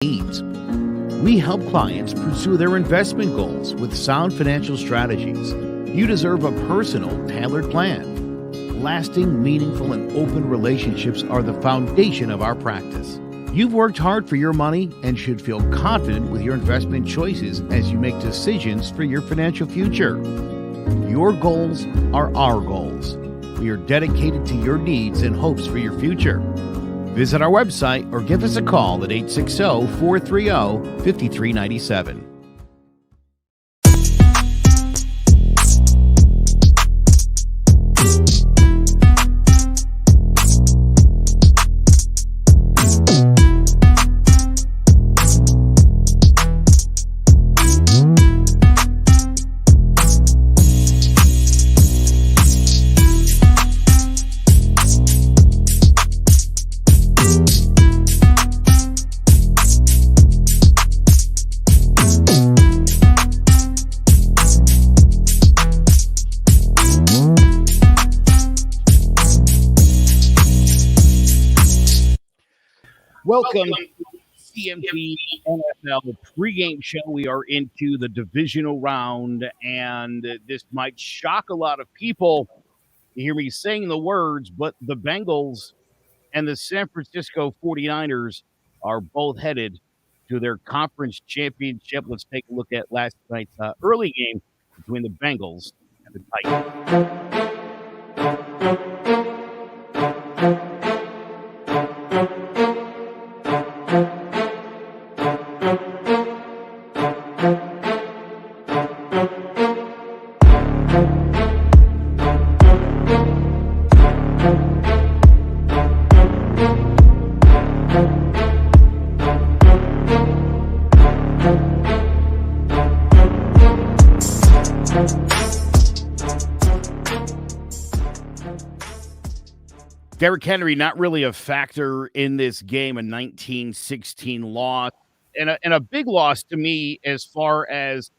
needs. We help clients pursue their investment goals with sound financial strategies. You deserve a personal, tailored plan. Lasting, meaningful, and open relationships are the foundation of our practice. You've worked hard for your money and should feel confident with your investment choices as you make decisions for your financial future. Your goals are our goals. We are dedicated to your needs and hopes for your future. Visit our website or give us a call at 860-430-5397. Welcome to CMG NFL pregame show. We are into the divisional round, and this might shock a lot of people to hear me saying the words, but the Bengals and the San Francisco 49ers are both headed to their conference championship. Let's take a look at last night's early game between the Bengals and the Titans. Derrick Henry not really a factor in this game, a 19-16 loss, and a big loss to me as far as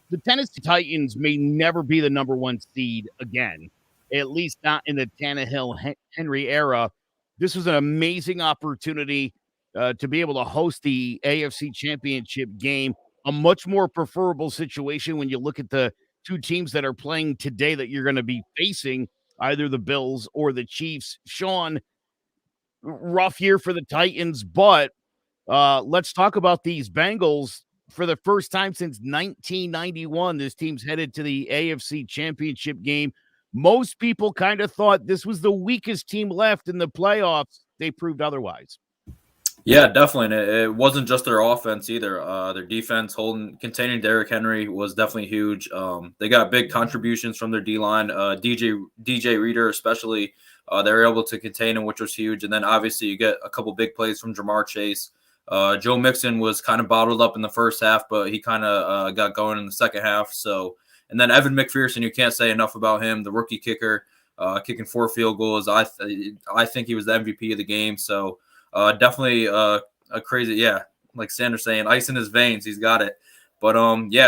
the Tennessee Titans may never be the number one seed again, at least not in the Tannehill-Henry era. This was an amazing opportunity to be able to host the AFC Championship game, a much more preferable situation when you look at the two teams that are playing today that you're going to be facing, either the Bills or the Chiefs. Sean, rough year for the Titans, but let's talk about these Bengals. For the first time since 1991, this team's headed to the AFC Championship game. Most people kind of thought this was the weakest team left in the playoffs. They proved otherwise. Yeah, definitely. And it wasn't just their offense either. Their defense containing Derrick Henry was definitely huge. They got big contributions from their D-line. DJ Reader especially, they were able to contain him, which was huge. And then obviously you get a couple big plays from Jamar Chase. Joe Mixon was kind of bottled up in the first half, but he kind of got going in the second half. So, and then Evan McPherson, you can't say enough about him, the rookie kicker, kicking 4 field goals. I think he was the MVP of the game. So, definitely a crazy, like Sanders saying, ice in his veins. He's got it. But,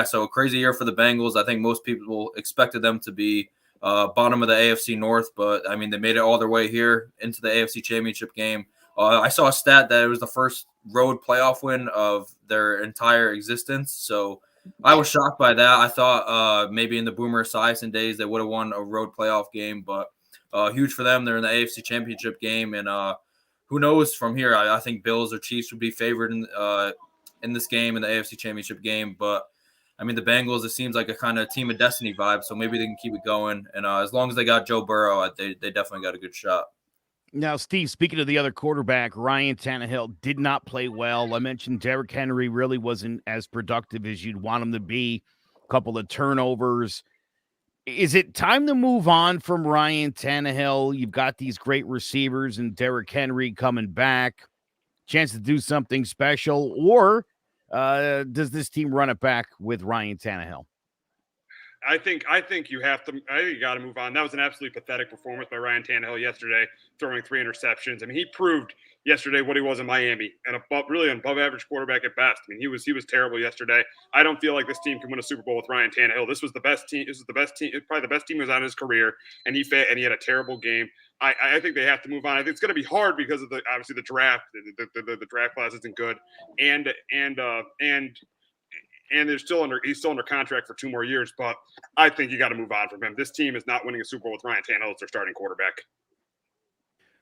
so a crazy year for the Bengals. I think most people expected them to be bottom of the AFC North, but, I mean, they made it all their way here into the AFC Championship game. I saw a stat that it was the first road playoff win of their entire existence. So I was shocked by that. I thought maybe in the Boomer Esiason days they would have won a road playoff game, but huge for them. They're in the AFC Championship game, and who knows from here? I think Bills or Chiefs would be favored in this game, in the AFC Championship game. But, I mean, the Bengals, it seems like a kind of team of destiny vibe, so maybe they can keep it going. And as long as they got Joe Burrow, they definitely got a good shot. Now, Steve, speaking of the other quarterback, Ryan Tannehill did not play well. I mentioned Derrick Henry really wasn't as productive as you'd want him to be. A couple of turnovers. Is it time to move on from Ryan Tannehill? You've got these great receivers and Derrick Henry coming back. Chance to do something special. Or does this team run it back with Ryan Tannehill? I think you have to. I think you got to move on. That was an absolutely pathetic performance by Ryan Tannehill yesterday, throwing 3 interceptions. I mean, he proved yesterday what he was in Miami, and really an above average quarterback at best. I mean, he was terrible yesterday. I don't feel like this team can win a Super Bowl with Ryan Tannehill. This was the best team. This was the best team, probably the best team he was on in his career, and he had a terrible game. I think they have to move on. I think it's going to be hard because of obviously the draft. The draft class isn't good, and he's still under contract for 2 more years. But I think you got to move on from him. This team is not winning a Super Bowl with Ryan Tannehill as their starting quarterback.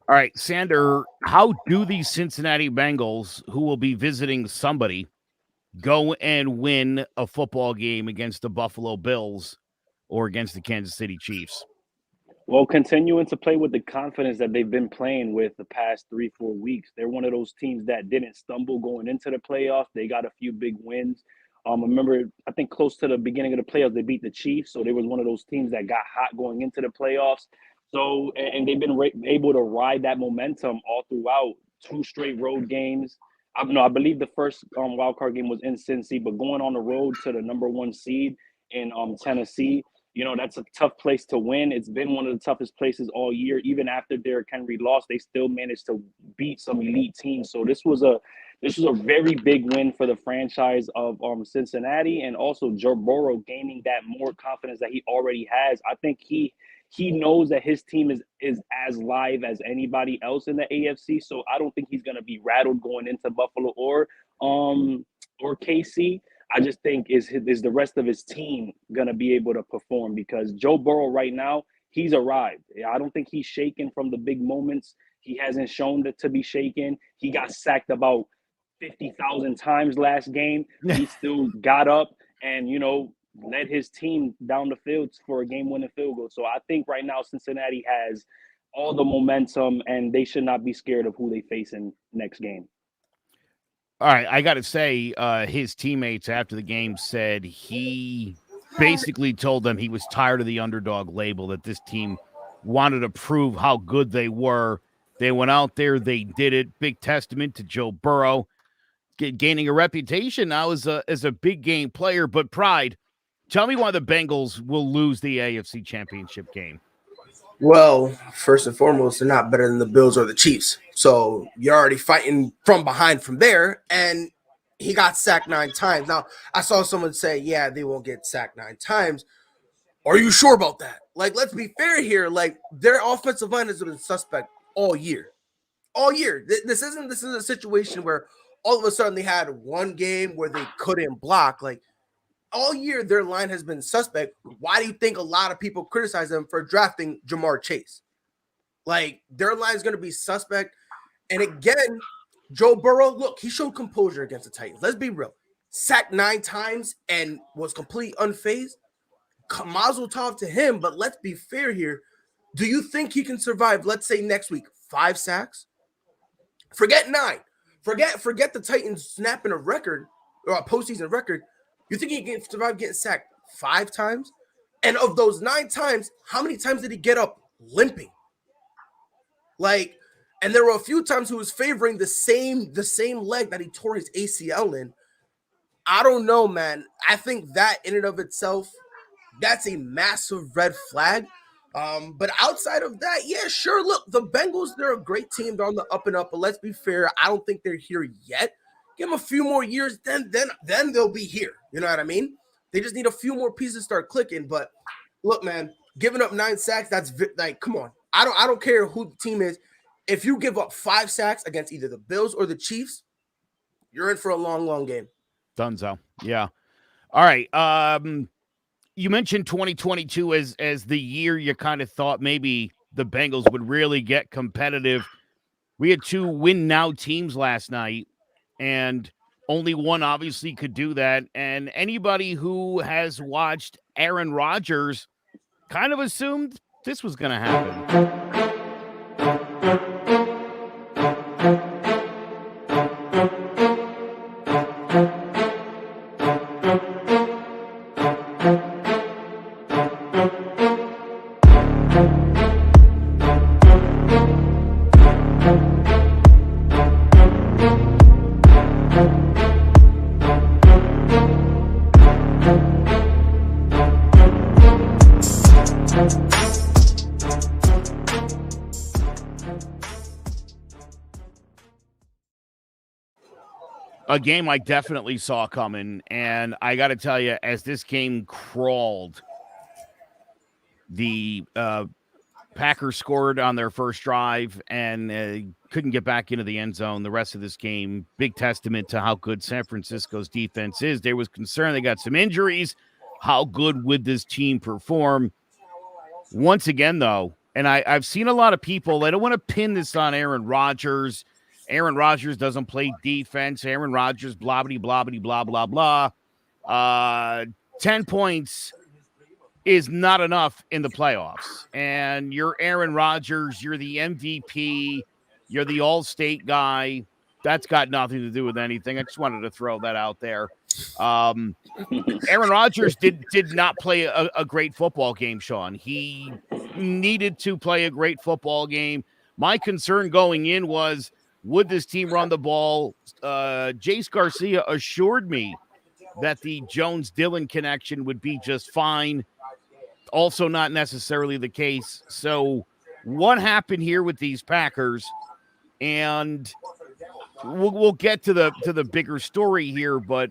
All right, Sander, how do these Cincinnati Bengals, who will be visiting somebody, go and win a football game against the Buffalo Bills or against the Kansas City Chiefs? Well, continuing to play with the confidence that they've been playing with the past 3-4 weeks. They're one of those teams that didn't stumble going into the playoffs. They got a few big wins. Remember, I think close to the beginning of the playoffs, they beat the Chiefs. So they was one of those teams that got hot going into the playoffs. So, and they've been able to ride that momentum all throughout. 2 straight road games. I believe the first wild card game was in Cincy, but going on the road to the number 1 seed in Tennessee, that's a tough place to win. It's been one of the toughest places all year. Even after Derrick Henry lost, they still managed to beat some elite teams. So this was a very big win for the franchise of Cincinnati, and also Joe Burrow gaining that more confidence that he already has. I think he knows that his team is as live as anybody else in the AFC. So I don't think he's going to be rattled going into Buffalo or KC. I just think is the rest of his team going to be able to perform, because Joe Burrow right now, he's arrived. I don't think he's shaken from the big moments. He hasn't shown that to be shaken. He got sacked about 50,000 times last game. He still got up and, led his team down the field for a game-winning field goal. So I think right now Cincinnati has all the momentum, and they should not be scared of who they face in next game. All right, I got to say, his teammates after the game said he basically told them he was tired of the underdog label, that this team wanted to prove how good they were. They went out there, they did it. Big testament to Joe Burrow, gaining a reputation now as a big game player. But Pride, tell me why the Bengals will lose the AFC Championship game. Well, first and foremost, they're not better than the Bills or the Chiefs. So you're already fighting from behind from there. And he got sacked 9 times. Now, I saw someone say, yeah, they won't get sacked 9 times. Are you sure about that? Like, let's be fair here. Like, their offensive line has been suspect all year. All year. This isn't a situation where all of a sudden they had one game where they couldn't block. Like, all year, their line has been suspect. Why do you think a lot of people criticize them for drafting Jamar Chase? Like, their line is going to be suspect. And again, Joe Burrow, look, he showed composure against the Titans. Let's be real. Sacked 9 times and was completely unfazed. Mazel tov to him, but let's be fair here. Do you think he can survive, let's say next week, 5 sacks? Forget 9. Forget the Titans snapping a record or a postseason record. You think he can survive getting sacked 5 times? And of those 9 times, how many times did he get up limping? Like, and there were a few times he was favoring the same leg that he tore his ACL in. I don't know, man. I think that in and of itself, that's a massive red flag. But outside of that, yeah, sure. Look, the Bengals, they're a great team. They're on the up and up. But let's be fair, I don't think they're here yet. Give them a few more years, then they'll be here. You know what I mean? They just need a few more pieces to start clicking. But look, man, giving up 9 sacks, that's like, come on. I don't care who the team is. If you give up 5 sacks against either the Bills or the Chiefs, you're in for a long, long game. Dunzo. Yeah. All right. You mentioned 2022 as the year you kind of thought maybe the Bengals would really get competitive. We had 2 win now teams last night, and only one obviously could do that. And anybody who has watched Aaron Rodgers kind of assumed this was going to happen. A game I definitely saw coming, and I got to tell you, as this game crawled, the Packers scored on their first drive and couldn't get back into the end zone the rest of this game. Big testament to how good San Francisco's defense is. There was concern they got some injuries. How good would this team perform? Once again, though, and I've seen a lot of people, they don't want to pin this on Aaron Rodgers. Aaron Rodgers doesn't play defense. Aaron Rodgers, blah, blah, blah, blah, blah, blah. 10 points is not enough in the playoffs. And you're Aaron Rodgers, you're the MVP, you're the all-state guy. That's got nothing to do with anything. I just wanted to throw that out there. Aaron Rodgers did not play a great football game, Sean. He needed to play a great football game. My concern going in was, would this team run the ball? Jace Garcia assured me that the Jones-Dillon connection would be just fine. Also not necessarily the case. So what happened here with these Packers? And we'll get to the bigger story here, but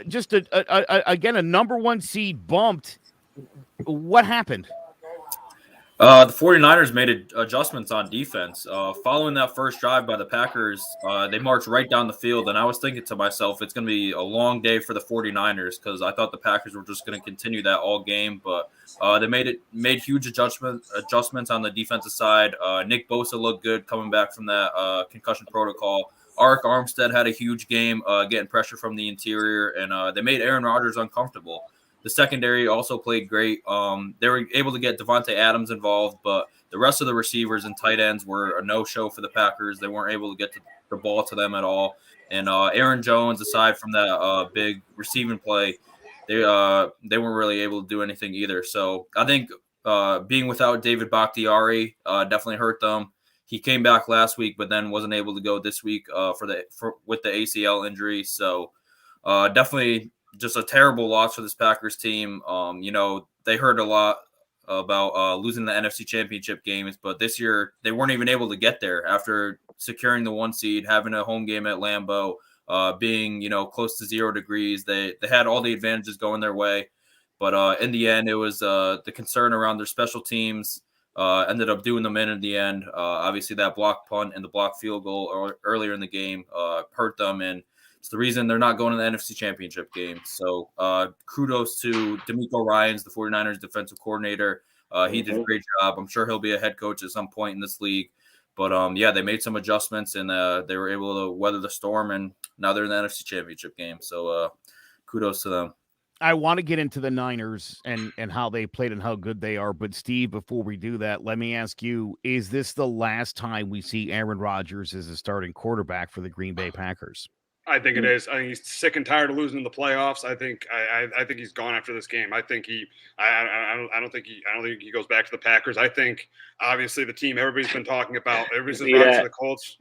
just again, a number one seed bumped. What happened? The 49ers made adjustments on defense. Following that first drive by the Packers, they marched right down the field, and I was thinking to myself, it's going to be a long day for the 49ers because I thought the Packers were just going to continue that all game, but they made huge adjustments on the defensive side. Nick Bosa looked good coming back from that concussion protocol. Arik Armstead had a huge game getting pressure from the interior, and they made Aaron Rodgers uncomfortable. The secondary also played great. They were able to get Devontae Adams involved, but the rest of the receivers and tight ends were a no-show for the Packers. They weren't able to get the ball to them at all. And Aaron Jones, aside from that big receiving play, they weren't really able to do anything either. So I think being without David Bakhtiari definitely hurt them. He came back last week, but then wasn't able to go this week with the ACL injury. So definitely just a terrible loss for this Packers team. They heard a lot about losing the NFC Championship games, but this year they weren't even able to get there after securing the 1 seed, having a home game at Lambeau, being close to 0 degrees. They had all the advantages going their way, but in the end, it was the concern around their special teams ended up doing them in the end. Obviously, that block punt and the block field goal earlier in the game hurt them, and it's the reason they're not going to the NFC Championship game. So kudos to DeMeco Ryans, the 49ers defensive coordinator. He did a great job. I'm sure he'll be a head coach at some point in this league. But, they made some adjustments, and they were able to weather the storm, and now they're in the NFC Championship game. So kudos to them. I want to get into the Niners and how they played and how good they are. But, Steve, before we do that, let me ask you, is this the last time we see Aaron Rodgers as a starting quarterback for the Green Bay Packers? I think it is. I think he's sick and tired of losing in the playoffs. I think he's gone after this game. I think I don't think he goes back to the Packers. I think obviously the team everybody's been talking about. Everybody's been talking to the Colts.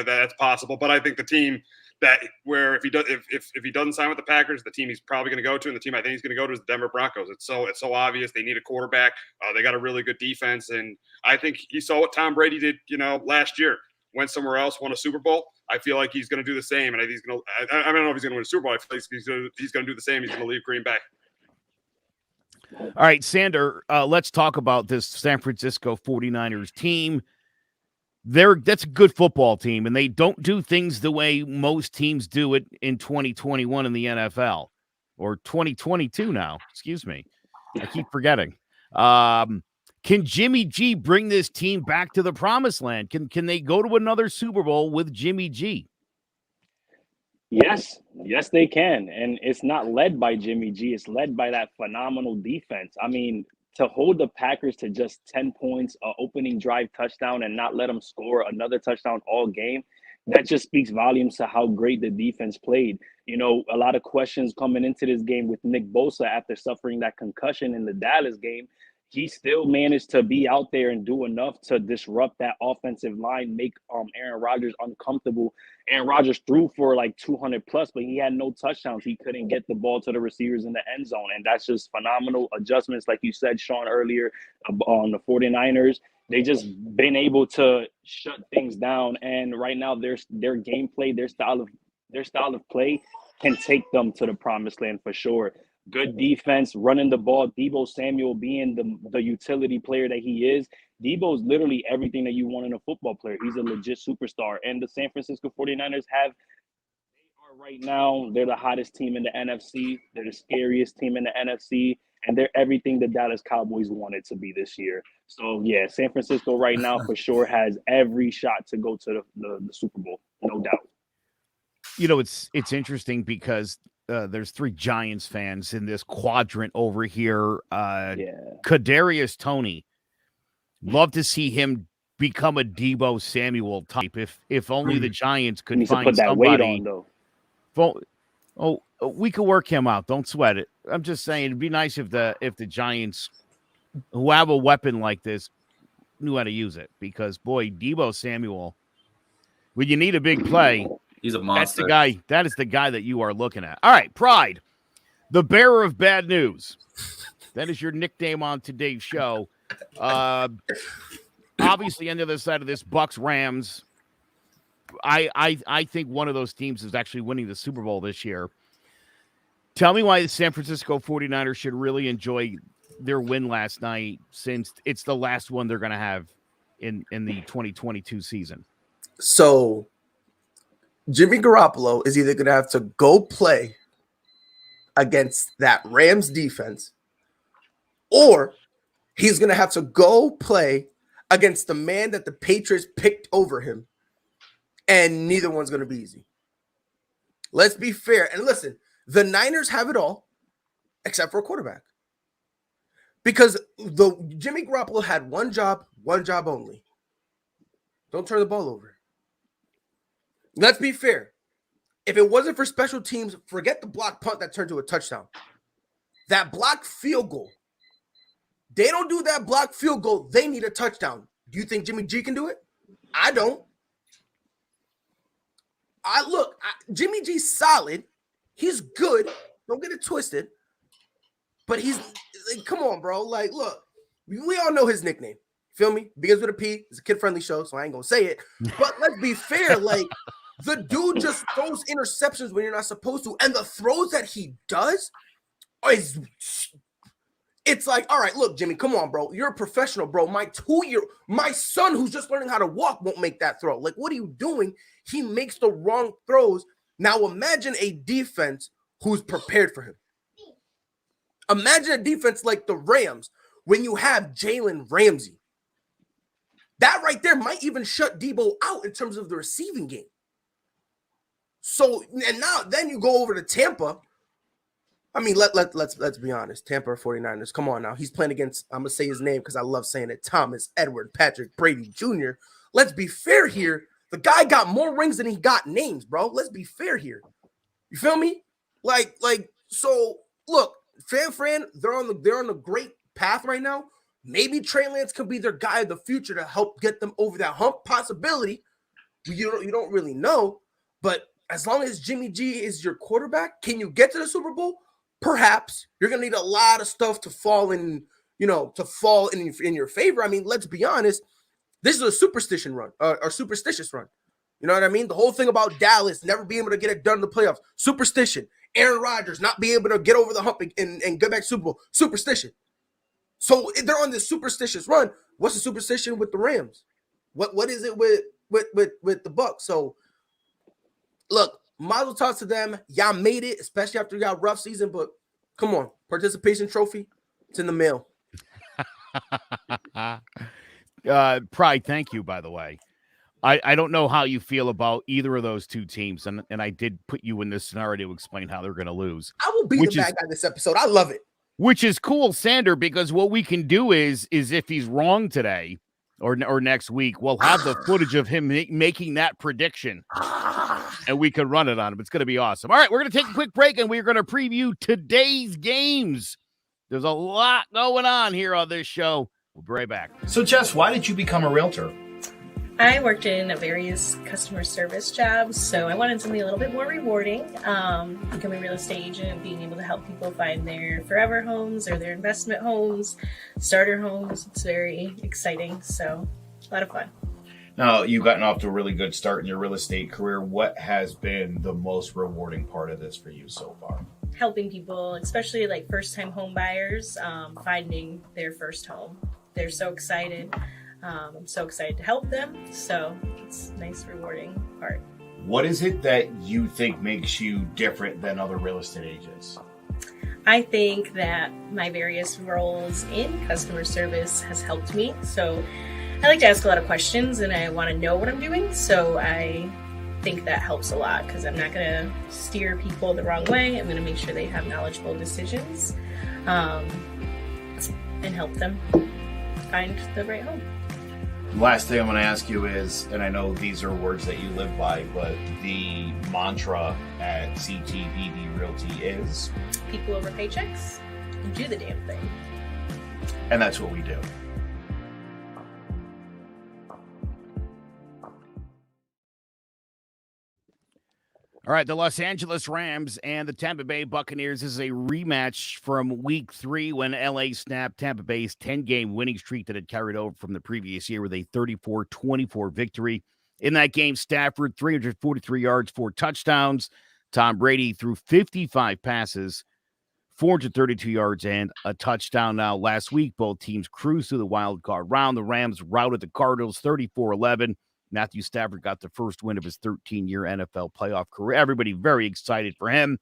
That's possible, but I think the team if he doesn't sign with the Packers, the team he's probably going to go to, and the team I think he's going to go to is the Denver Broncos. It's so obvious they need a quarterback. They got a really good defense, and I think you saw what Tom Brady did. Last year. Went somewhere else, won a Super Bowl. I feel like he's going to do the same, and I think he's going to. I don't know if he's going to win a Super Bowl. I feel like he's going to do the same. He's going to leave Green Bay. All right, Sander, let's talk about this San Francisco 49ers team. That's a good football team, and they don't do things the way most teams do it in 2021 in the NFL, or 2022 now. Excuse me. I keep forgetting. Can Jimmy G bring this team back to the promised land? Can they go to another Super Bowl with Jimmy G? Yes, they can. And it's not led by Jimmy G. It's led by that phenomenal defense. I mean, to hold the Packers to just 10 points, opening drive touchdown, and not let them score another touchdown all game, that just speaks volumes to how great the defense played. A lot of questions coming into this game with Nick Bosa after suffering that concussion in the Dallas game. He still managed to be out there and do enough to disrupt that offensive line, make Aaron Rodgers uncomfortable. Aaron Rodgers threw for like 200 plus, but he had no touchdowns. He couldn't get the ball to the receivers in the end zone. And that's just phenomenal adjustments. Like you said, Sean, earlier on the 49ers, they just been able to shut things down. And right now their gameplay, their style of play can take them to the promised land for sure. Good defense, running the ball. Deebo Samuel being the utility player that he is, Deebo's literally everything that you want in a football player. He's a legit superstar. And the San Francisco 49ers right now, they're the hottest team in the NFC. They're the scariest team in the NFC. And they're everything the Dallas Cowboys wanted to be this year. So, yeah, San Francisco right now for sure has every shot to go to the Super Bowl, no doubt. You know, it's interesting because there's 3 Giants fans in this quadrant over here. Kadarius Toney, love to see him become a Deebo Samuel type. If only the Giants could find put that somebody. Weight on, though. We could work him out. Don't sweat it. I'm just saying it'd be nice if the Giants, who have a weapon like this, knew how to use it. Because boy, Deebo Samuel, when you need a big play, he's a monster. That is the guy that you are looking at. All right, Pride, the bearer of bad news. That is your nickname on today's show. Obviously, on the other side of this, Bucs Rams. I think one of those teams is actually winning the Super Bowl this year. Tell me why the San Francisco 49ers should really enjoy their win last night, since it's the last one they're going to have in the 2022 season. So Jimmy Garoppolo is either going to have to go play against that Rams defense, or he's going to have to go play against the man that the Patriots picked over him. And neither one's going to be easy. Let's be fair. And listen, the Niners have it all except for a quarterback. Because Jimmy Garoppolo had one job only. Don't turn the ball over. Let's be fair. If it wasn't for special teams, forget the block punt that turned to a touchdown. That block field goal. They don't do that block field goal. They need a touchdown. Do you think Jimmy G can do it? I don't. Jimmy G's solid. He's good. Don't get it twisted. But he's like, come on, bro. Like, look, we all know his nickname. Feel me? Begins with a P. It's a kid-friendly show, so I ain't gonna say it. But let's be fair. Like, the dude just throws interceptions when you're not supposed to, and the throws that he does it's like, all right, look, Jimmy, come on, bro. You're a professional, bro. My son who's just learning how to walk won't make that throw. Like, what are you doing? He makes the wrong throws. Now imagine a defense who's prepared for him. Imagine a defense like the Rams when you have Jalen Ramsey. That right there might even shut Deebo out in terms of the receiving game. So, and then you go over to Tampa. I mean, let's be honest. Tampa 49ers, come on now. He's playing against, I'm going to say his name because I love saying it, Thomas Edward Patrick Brady Jr. Let's be fair here. The guy got more rings than he got names, bro. Let's be fair here. You feel me? Like, so look, Fran, they're on the great path right now. Maybe Trey Lance could be their guy of the future to help get them over that hump. Possibility. You don't really know, but as long as Jimmy G is your quarterback, can you get to the Super Bowl? Perhaps. You're gonna need a lot of stuff to fall in your favor. I mean, let's be honest. This is a superstitious run. You know what I mean? The whole thing about Dallas never being able to get it done in the playoffs. Superstition. Aaron Rodgers not being able to get over the hump and get back to Super Bowl. Superstition. So they're on this superstitious run. What's the superstition with the Rams? What is it with the Bucs? So look, mazel tov to them. Y'all made it, especially after you got a rough season. But come on, participation trophy. It's in the mail. Pride, thank you, by the way. I don't know how you feel about either of those two teams, and I did put you in this scenario to explain how they're going to lose. I will be the bad guy this episode. I love it. Which is cool, Sander, because what we can do is if he's wrong today or next week, we'll have the footage of him making that prediction, and we can run it on him. It's going to be awesome. All right, we're going to take a quick break, and we're going to preview today's games. There's a lot going on here on this show. We'll be right back. So, Jess, why did you become a realtor? I worked in various customer service jobs, so I wanted something a little bit more rewarding. Becoming a real estate agent, being able to help people find their forever homes or their investment homes, starter homes. It's very exciting, so a lot of fun. Now, you've gotten off to a really good start in your real estate career. What has been the most rewarding part of this for you so far? Helping people, especially like first-time home buyers, finding their first home. They're so excited. I'm so excited to help them. So it's a nice, rewarding part. What is it that you think makes you different than other real estate agents? I think that my various roles in customer service has helped me. So I like to ask a lot of questions and I want to know what I'm doing. So I think that helps a lot because I'm not going to steer people the wrong way. I'm going to make sure they have knowledgeable decisions and help them find the right home. Last thing I'm going to ask you is, and I know these are words that you live by, but the mantra at CTBD Realty is? People over paychecks and do the damn thing. And that's what we do. All right, the Los Angeles Rams and the Tampa Bay Buccaneers is a rematch from Week 3 when LA snapped Tampa Bay's 10-game winning streak that had carried over from the previous year with a 34-24 victory. In that game, Stafford, 343 yards, 4 touchdowns. Tom Brady threw 55 passes, 432 yards, and a touchdown. Now, last week, both teams cruised through the wild card round. The Rams routed the Cardinals 34-11. Matthew Stafford got the first win of his 13-year NFL playoff career. Everybody very excited for him.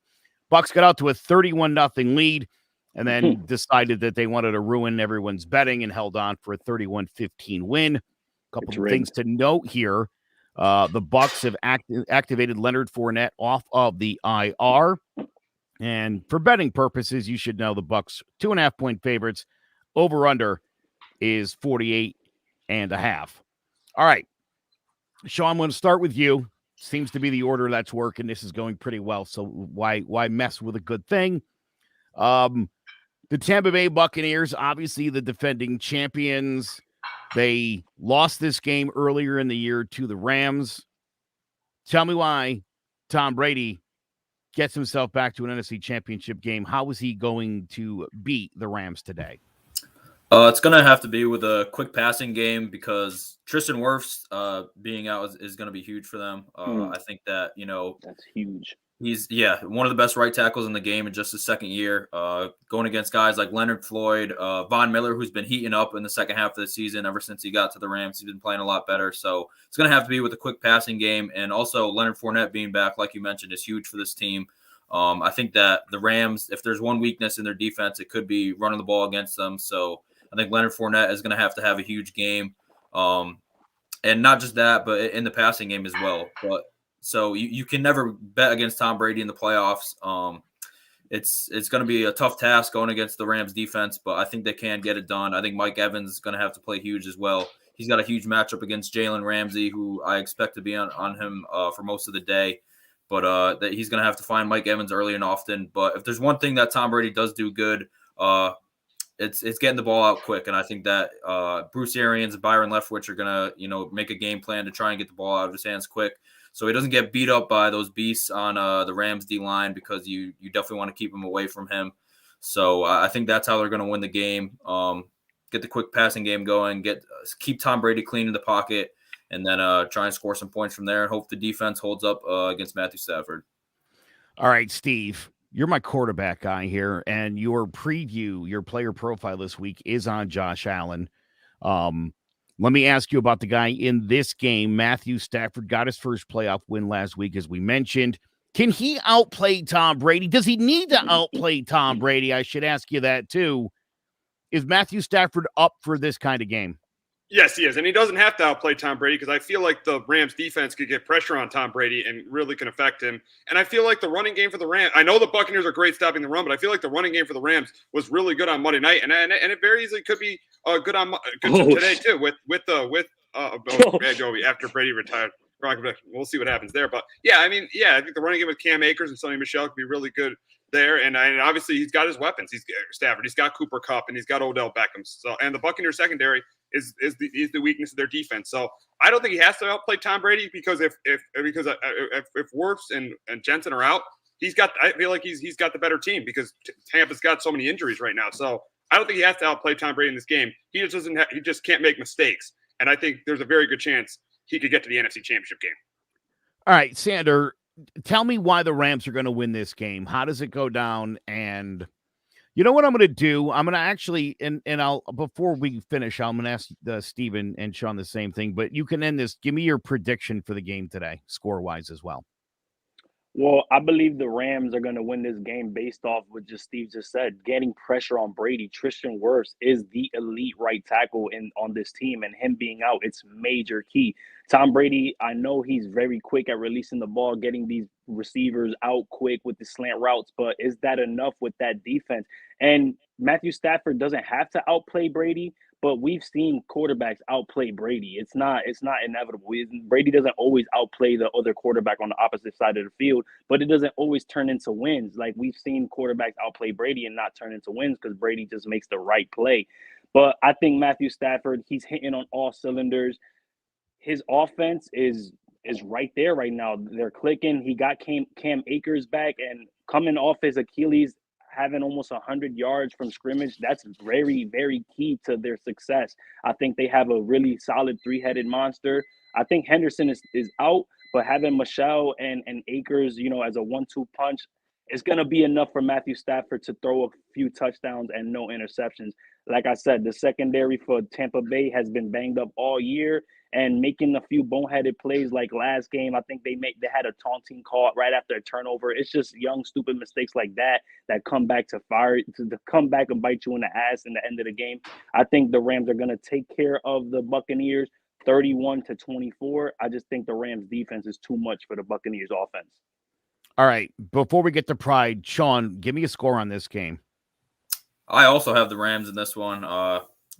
Bucs got out to a 31-0 lead and then decided that they wanted to ruin everyone's betting and held on for a 31-15 win. A couple of things to note here. The Bucs have activated Leonard Fournette off of the IR. And for betting purposes, you should know the Bucs 2.5-point favorites. Over-under is 48.5. All right. Sean, I'm going to start with you. Seems to be the order that's working. This is going pretty well, so why mess with a good thing? The Tampa Bay Buccaneers, obviously the defending champions. They lost this game earlier in the year to the Rams. Tell me why Tom Brady gets himself back to an NFC Championship game. How is he going to beat the Rams today? It's going to have to be with a quick passing game because Tristan Wirfs being out is going to be huge for them. I think that, that's huge. He's one of the best right tackles in the game in just his second year, going against guys like Leonard Floyd, Von Miller, who's been heating up in the second half of the season. Ever since he got to the Rams, he's been playing a lot better. So it's going to have to be with a quick passing game. And also Leonard Fournette being back, like you mentioned, is huge for this team. I think that the Rams, if there's one weakness in their defense, it could be running the ball against them. So I think Leonard Fournette is going to have a huge game. And not just that, but in the passing game as well. But so you can never bet against Tom Brady in the playoffs. It's going to be a tough task going against the Rams defense, but I think they can get it done. I think Mike Evans is going to have to play huge as well. He's got a huge matchup against Jalen Ramsey, who I expect to be on him for most of the day. But that he's going to have to find Mike Evans early and often. But if there's one thing that Tom Brady does do good, it's getting the ball out quick. And I think that Bruce Arians and Byron Leftwich are going to, make a game plan to try and get the ball out of his hands quick, so he doesn't get beat up by those beasts on the Rams D-line, because you definitely want to keep him away from him. So I think that's how they're going to win the game. Get the quick passing game going, keep Tom Brady clean in the pocket, and then try and score some points from there and hope the defense holds up against Matthew Stafford. All right, Steve, you're my quarterback guy here, and your player profile this week is on Josh Allen. Let me ask you about the guy in this game. Matthew Stafford got his first playoff win last week, as we mentioned. Can he outplay Tom Brady? Does he need to outplay Tom Brady? I should ask you that, too. Is Matthew Stafford up for this kind of game? Yes, he is. And he doesn't have to outplay Tom Brady, because I feel like the Rams defense could get pressure on Tom Brady and really can affect him. And I feel like the running game for the Rams, I know the Buccaneers are great stopping the run, but I feel like the running game for the Rams was really good on Monday night. And it very easily could be good today too after Brady retired. We'll see what happens there. But I think the running game with Cam Akers and Sonny Michel could be really good there. And obviously he's got his weapons. He's Stafford. He's got Cooper Kupp, and he's got Odell Beckham. So, and the Buccaneers secondary is the weakness of their defense. So I don't think he has to outplay Tom Brady, because if Wirfs and Jensen are out, I feel like he's got the better team, because Tampa's got so many injuries right now. So I don't think he has to outplay Tom Brady in this game. He just can't make mistakes. And I think there's a very good chance he could get to the NFC Championship game. All right, Sander, tell me why the Rams are going to win this game. How does it go down? And You know what I'm going to do? I'm going to actually, and I'll, before we finish, I'm going to ask Steven and Sean the same thing, but you can end this. Give me your prediction for the game today, score-wise as well. Well, I believe the Rams are going to win this game based off what just Steve just said, getting pressure on Brady. Tristan Wirfs is the elite right tackle on this team, and him being out, it's major key. Tom Brady, I know he's very quick at releasing the ball, getting these receivers out quick with the slant routes, but is that enough with that defense? And Matthew Stafford doesn't have to outplay Brady, but we've seen quarterbacks outplay Brady. It's not inevitable. Brady doesn't always outplay the other quarterback on the opposite side of the field, but it doesn't always turn into wins. Like we've seen quarterbacks outplay Brady and not turn into wins because Brady just makes the right play. But I think Matthew Stafford, he's hitting on all cylinders. His offense is right there right now. They're clicking. He got Cam Akers back, and coming off his Achilles, having almost 100 yards from scrimmage, that's very, very key to their success. I think they have a really solid three-headed monster. I think Henderson is out, but having Michelle and Akers, as a 1-2 punch, it's going to be enough for Matthew Stafford to throw a few touchdowns and no interceptions. Like I said, the secondary for Tampa Bay has been banged up all year, and making a few boneheaded plays like last game. I think they had a taunting call right after a turnover. It's just young, stupid mistakes like that come back to come back and bite you in the ass in the end of the game. I think the Rams are going to take care of the Buccaneers 31-24. I just think the Rams defense is too much for the Buccaneers offense. All right. Before we get to Pride, Sean, give me a score on this game. I also have the Rams in this one.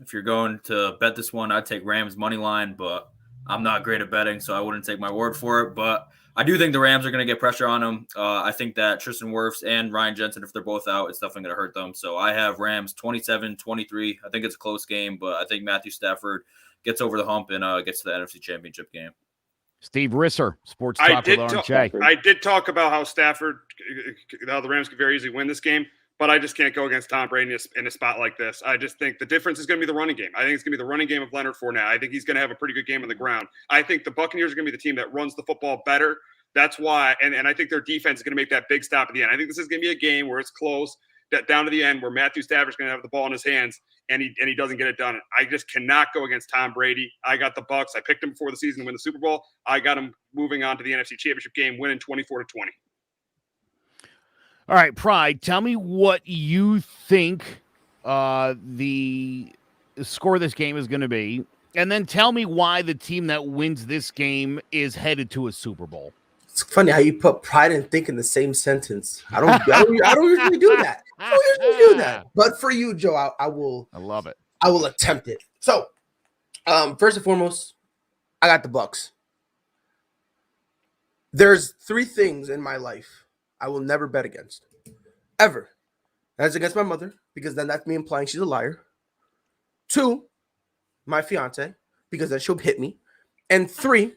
If you're going to bet this one, I'd take Rams money line, but I'm not great at betting, so I wouldn't take my word for it. But I do think the Rams are going to get pressure on them. I think that Tristan Wirfs and Ryan Jensen, if they're both out, it's definitely going to hurt them. So I have Rams 27-23. I think it's a close game, but I think Matthew Stafford gets over the hump and gets to the NFC Championship game. Steve Risser, Sports Talk with RJ. I did talk about how the Rams could very easily win this game. But I just can't go against Tom Brady in a spot like this. I just think the difference is going to be the running game. I think it's going to be the running game of Leonard Fournette. I think he's going to have a pretty good game on the ground. I think the Buccaneers are going to be the team that runs the football better. That's why, and I think their defense is going to make that big stop at the end. I think this is going to be a game where it's close, down to the end, where Matthew Stafford is going to have the ball in his hands, and he doesn't get it done. I just cannot go against Tom Brady. I got the Bucs. I picked him before the season to win the Super Bowl. I got him moving on to the NFC Championship game, winning 24-20. All right, Pride, tell me what you think the score of this game is going to be, and then tell me why the team that wins this game is headed to a Super Bowl. It's funny how you put pride and think in the same sentence. I don't usually do that. I don't usually do that. But for you, Joe, I will. I love it. I will attempt it. So, first and foremost, I got the Bucs. There's 3 things in my life I will never bet against, ever. That's against my mother, because then that's me implying she's a liar. 2, my fiance, because then she'll hit me. And 3,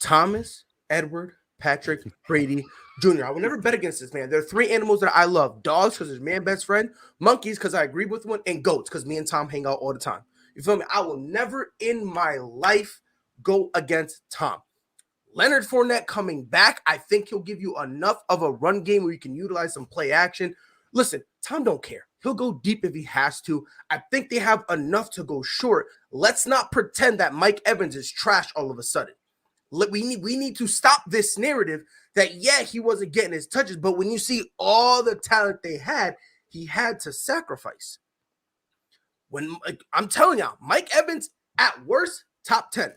Thomas, Edward, Patrick, Brady, Jr. I will never bet against this man. There are 3 animals that I love. Dogs, because it's my best friend. Monkeys, because I agree with one. And goats, because me and Tom hang out all the time. You feel me? I will never in my life go against Tom. Leonard Fournette coming back, I think he'll give you enough of a run game where you can utilize some play action. Listen, Tom don't care. He'll go deep if he has to. I think they have enough to go short. Let's not pretend that Mike Evans is trash all of a sudden. We need to stop this narrative that, yeah, he wasn't getting his touches, but when you see all the talent they had, he had to sacrifice. I'm telling y'all, Mike Evans, at worst, top 10.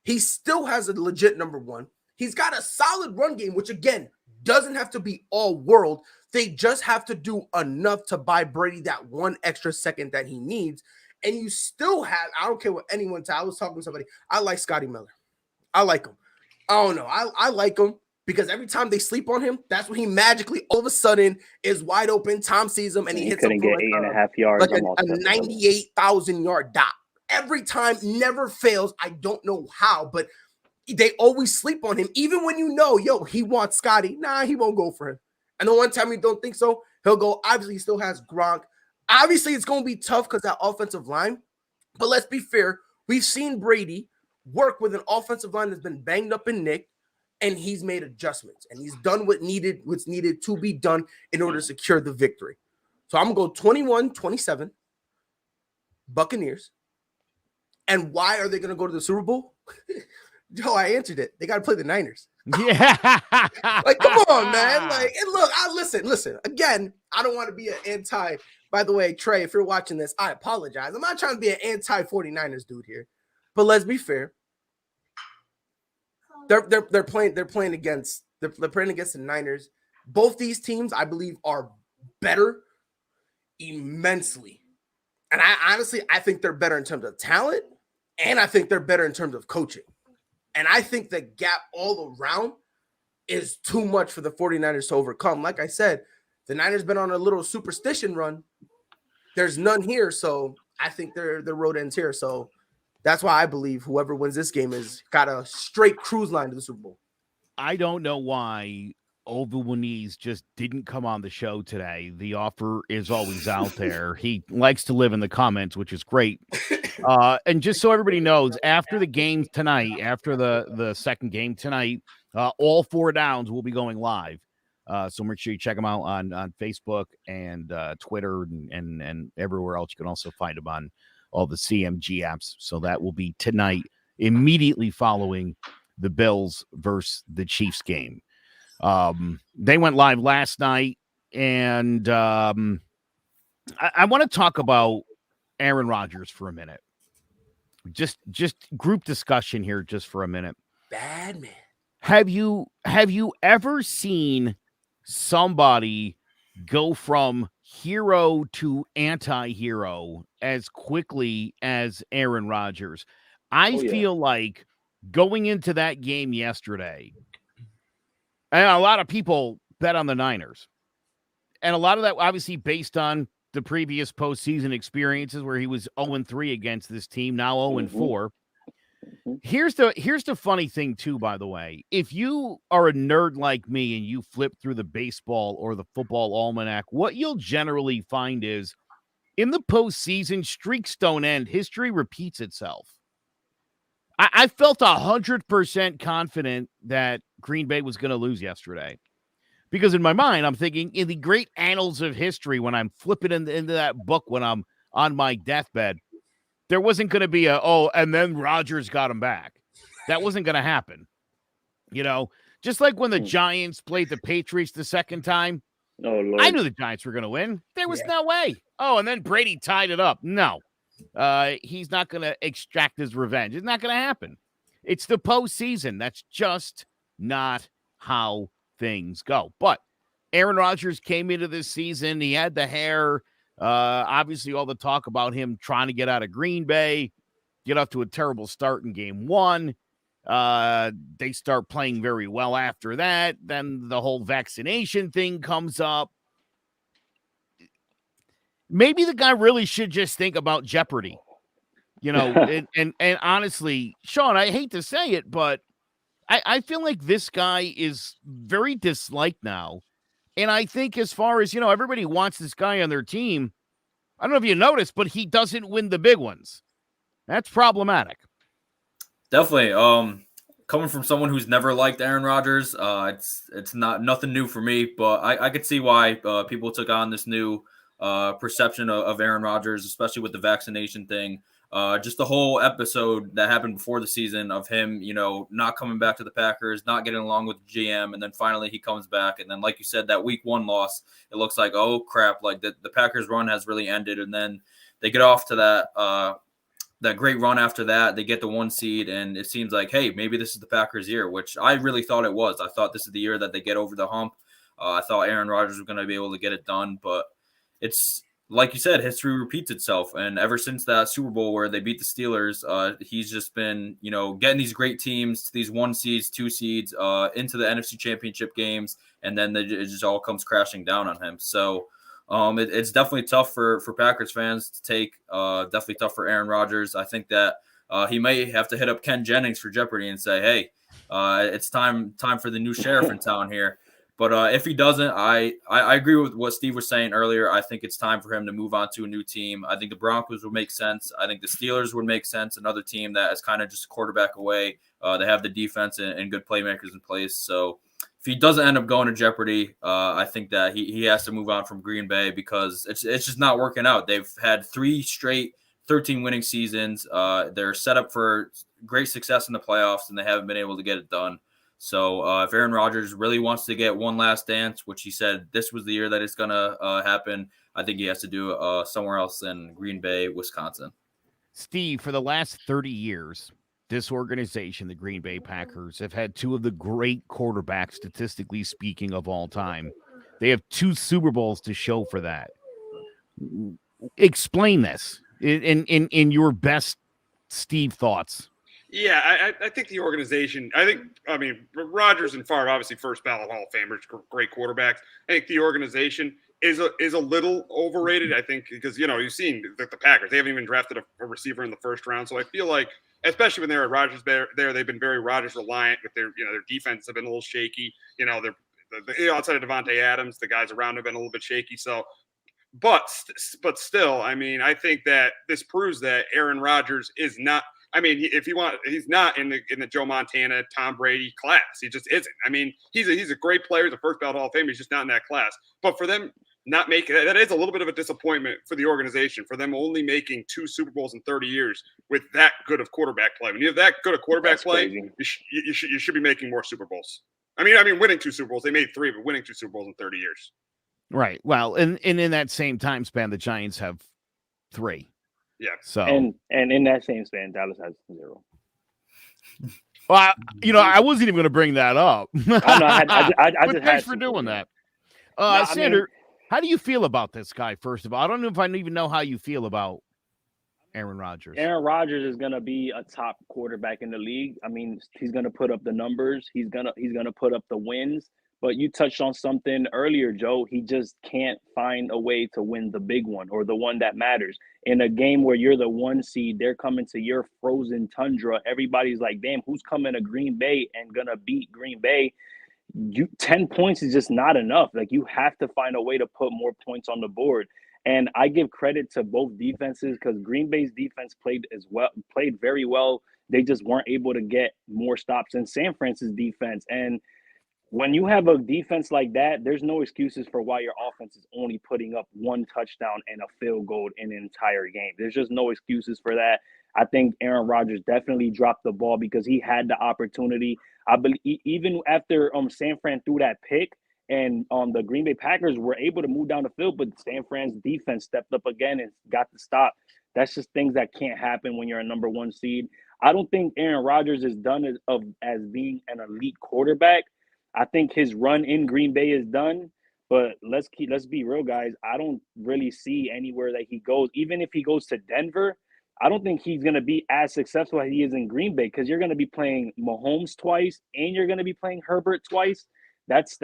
He still has a legit number 1. He's got a solid run game, which, again, doesn't have to be all world. They just have to do enough to buy Brady that 1 extra second that he needs. And you still have, I don't care what anyone said. I was talking to somebody. I like Scotty Miller. I like him. I don't know. I like him because every time they sleep on him, that's when he magically all of a sudden is wide open. Tom sees him and he hits him for get 8.5 yards. Like a 98,000-yard dot. Every time, never fails. I don't know how, but they always sleep on him. Even when you know, he wants Scotty. Nah, he won't go for him. And the one time you don't think so, he'll go. Obviously, he still has Gronk. Obviously, it's going to be tough because that offensive line. But let's be fair. We've seen Brady work with an offensive line that's been banged up and nicked, and he's made adjustments. And he's done what's needed to be done in order to secure the victory. So I'm going to go 21-27 Buccaneers. And why are they going to go to the Super Bowl? Joe, I answered it. They got to play the Niners. Yeah. Like, come on, man. Like, and look, listen. Again, I don't want to be an anti. By the way, Trey, if you're watching this, I apologize. I'm not trying to be an anti-49ers dude here. But let's be fair. They're playing against the Niners. Both these teams, I believe, are better immensely. And I think they're better in terms of talent, and I think they're better in terms of coaching. And I think the gap all around is too much for the 49ers to overcome. Like I said, the Niners been on a little superstition run. There's none here, so I think their road ends here. So that's why I believe whoever wins this game is got a straight cruise line to the Super Bowl. I don't know why Ovulwaniz just didn't come on the show today. The offer is always out there. He likes to live in the comments, which is great. And just so everybody knows, after the game tonight, after the second game tonight, all 4 downs will be going live. So make sure you check them out on Facebook and Twitter and everywhere else. You can also find them on all the CMG apps. So that will be tonight, immediately following the Bills versus the Chiefs game. They went live last night, and I want to talk about Aaron Rodgers for a minute. Just group discussion here just for a minute. Bad man. Have you ever seen somebody go from hero to anti-hero as quickly as Aaron Rodgers? I feel like going into that game yesterday, and a lot of people bet on the Niners. And a lot of that obviously based on the previous postseason experiences where he was 0-3 against this team, now 0-4. Here's the funny thing too, by the way. If you are a nerd like me and you flip through the baseball or the football almanac, what you'll generally find is in the postseason, streaks don't end. History repeats itself. I felt 100% confident that Green Bay was going to lose yesterday. Because in my mind, I'm thinking in the great annals of history, when I'm flipping into that book when I'm on my deathbed, there wasn't going to be and then Rodgers got him back. That wasn't going to happen. You know, just like when the Giants played the Patriots the second time, I knew the Giants were going to win. There was no way. Oh, and then Brady tied it up. No, he's not going to extract his revenge. It's not going to happen. It's the postseason. That's just not how things go. But Aaron Rodgers came into this season. He had the hair. Obviously, all the talk about him trying to get out of Green Bay, get off to a terrible start in game 1. They start playing very well after that. Then the whole vaccination thing comes up. Maybe the guy really should just think about Jeopardy. You know, and honestly, Sean, I hate to say it, but I feel like this guy is very disliked now. And I think as far as, everybody wants this guy on their team. I don't know if you noticed, but he doesn't win the big ones. That's problematic. Definitely. Coming from someone who's never liked Aaron Rodgers, it's nothing new for me, but I could see why people took on this new perception of Aaron Rodgers, especially with the vaccination thing. Just the whole episode that happened before the season of him, not coming back to the Packers, not getting along with the GM, and then finally he comes back. And then, like you said, that week 1 loss, it looks like, oh, crap, like the Packers run has really ended. And then they get off to that great run after that. They get the 1 seed, and it seems like, hey, maybe this is the Packers' year, which I really thought it was. I thought this is the year that they get over the hump. I thought Aaron Rodgers was going to be able to get it done, but it's like you said, history repeats itself. And ever since that Super Bowl where they beat the Steelers, he's just been, getting these great teams to these 1 seeds, 2 seeds, into the NFC Championship games, and then it just all comes crashing down on him. So it's definitely tough for Packers fans to take. Definitely tough for Aaron Rodgers. I think that he may have to hit up Ken Jennings for Jeopardy and say, hey, it's time for the new sheriff in town here. But if he doesn't, I agree with what Steve was saying earlier. I think it's time for him to move on to a new team. I think the Broncos would make sense. I think the Steelers would make sense. Another team that is kind of just a quarterback away. They have the defense and good playmakers in place. So if he doesn't end up going to jeopardy, I think that he has to move on from Green Bay because it's just not working out. They've had 3 straight 13 winning seasons. They're set up for great success in the playoffs, and they haven't been able to get it done. So if Aaron Rodgers really wants to get one last dance, which he said this was the year that it's going to happen, I think he has to do it somewhere else than Green Bay, Wisconsin. Steve, for the last 30 years, this organization, the Green Bay Packers, have had 2 of the great quarterbacks, statistically speaking, of all time. They have 2 Super Bowls to show for that. Explain this in your best Steve thoughts. Yeah, I think the organization, I mean, Rodgers and Favre, obviously first ballot Hall of Famers, great quarterbacks. I think the organization is a little overrated, I think, because, you've seen the Packers. They haven't even drafted a receiver in the first round. So I feel like, especially when they're at Rodgers there, they've been very Rodgers reliant with their defense have been a little shaky. Outside of Devontae Adams, the guys around have been a little bit shaky. So, but still, I mean, I think that this proves that Aaron Rodgers is not. I mean, he's not in the Joe Montana, Tom Brady class. He just isn't. I mean, he's a great player. He's a first ballot Hall of Fame. He's just not in that class. But for them not making that is a little bit of a disappointment for the organization, for them only making 2 Super Bowls in 30 years with that good of quarterback play. When you have that good of quarterback play, you should be making more Super Bowls. I mean, winning 2 Super Bowls. They made 3, but winning 2 Super Bowls in 30 years. Right. Well, and in that same time span, the Giants have 3. Yeah. So and in that same span, Dallas has 0. Well, I wasn't even going to bring that up. I just thanks for doing that. Sander, how do you feel about this guy? First of all, I don't know if I even know how you feel about Aaron Rodgers. Aaron Rodgers is going to be a top quarterback in the league. I mean, he's going to put up the numbers. He's going to put up the wins. But you touched on something earlier, Joe. He just can't find a way to win the big one or the one that matters. In a game where you're the 1 seed, they're coming to your frozen tundra. Everybody's like, damn, who's coming to Green Bay and going to beat Green Bay? 10 points is just not enough. Like, you have to find a way to put more points on the board. And I give credit to both defenses because Green Bay's defense played very well. They just weren't able to get more stops than San Francisco's defense. And when you have a defense like that, there's no excuses for why your offense is only putting up 1 touchdown and a field goal in an entire game. There's just no excuses for that. I think Aaron Rodgers definitely dropped the ball because he had the opportunity. I believe even after San Fran threw that pick and the Green Bay Packers were able to move down the field, but San Fran's defense stepped up again and got the stop. That's just things that can't happen when you're a number 1 seed. I don't think Aaron Rodgers is done as being an elite quarterback. I think his run in Green Bay is done, but let's be real, guys. I don't really see anywhere that he goes. Even if he goes to Denver, I don't think he's going to be as successful as he is in Green Bay because you're going to be playing Mahomes twice and you're going to be playing Herbert twice. That's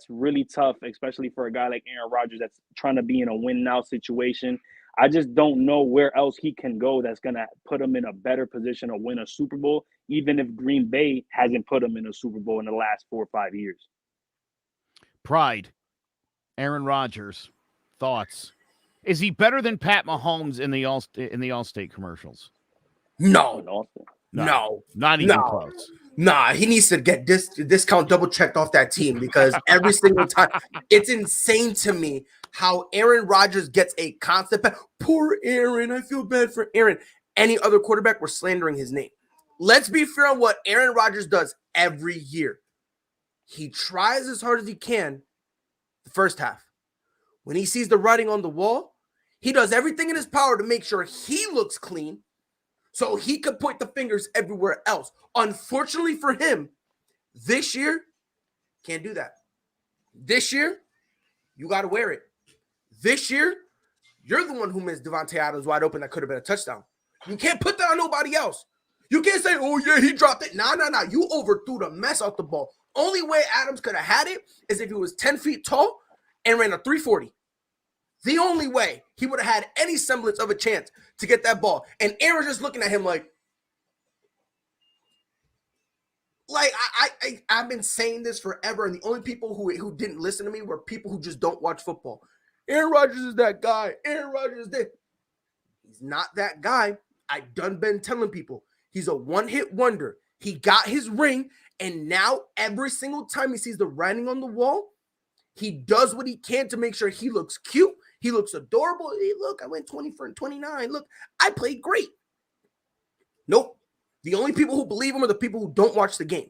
really tough, especially for a guy like Aaron Rodgers that's trying to be in a win now situation. I just don't know where else he can go that's going to put him in a better position to win a Super Bowl, even if Green Bay hasn't put him in a Super Bowl in the last 4 or 5 years. Pride, Aaron Rodgers, thoughts. Is he better than Pat Mahomes in the Allstate commercials? No. Not even close. Nah, he needs to get discount double checked off that team because every single time it's insane to me how Aaron Rodgers gets a constant poor Aaron. I feel bad for Aaron. Any other quarterback, we're slandering his name. Let's be fair on what Aaron Rodgers does every year. He tries as hard as he can the first half. When he sees the writing on the wall, he does everything in his power to make sure he looks clean so he could point the fingers everywhere else. Unfortunately for him, this year, can't do that. This year, you got to wear it. This year, you're the one who missed Devontae Adams wide open that could have been a touchdown. You can't put that on nobody else. You can't say, oh, yeah, he dropped it. Nah. You overthrew the mess out the ball. Only way Adams could have had it is if he was 10 feet tall and ran a 340. The only way he would have had any semblance of a chance to get that ball. And Aaron's just looking at him like I've been saying this forever, and the only people who didn't listen to me were people who just don't watch football. Aaron Rodgers is that guy. Aaron Rodgers is this. He's not that guy. I done been telling people he's a one-hit wonder. He got his ring, And now every single time he sees the writing on the wall, he does what he can to make sure he looks cute. He looks adorable. Hey, look, I went 20 for 29. Look, I played great. Nope. The only people who believe him are the people who don't watch the game.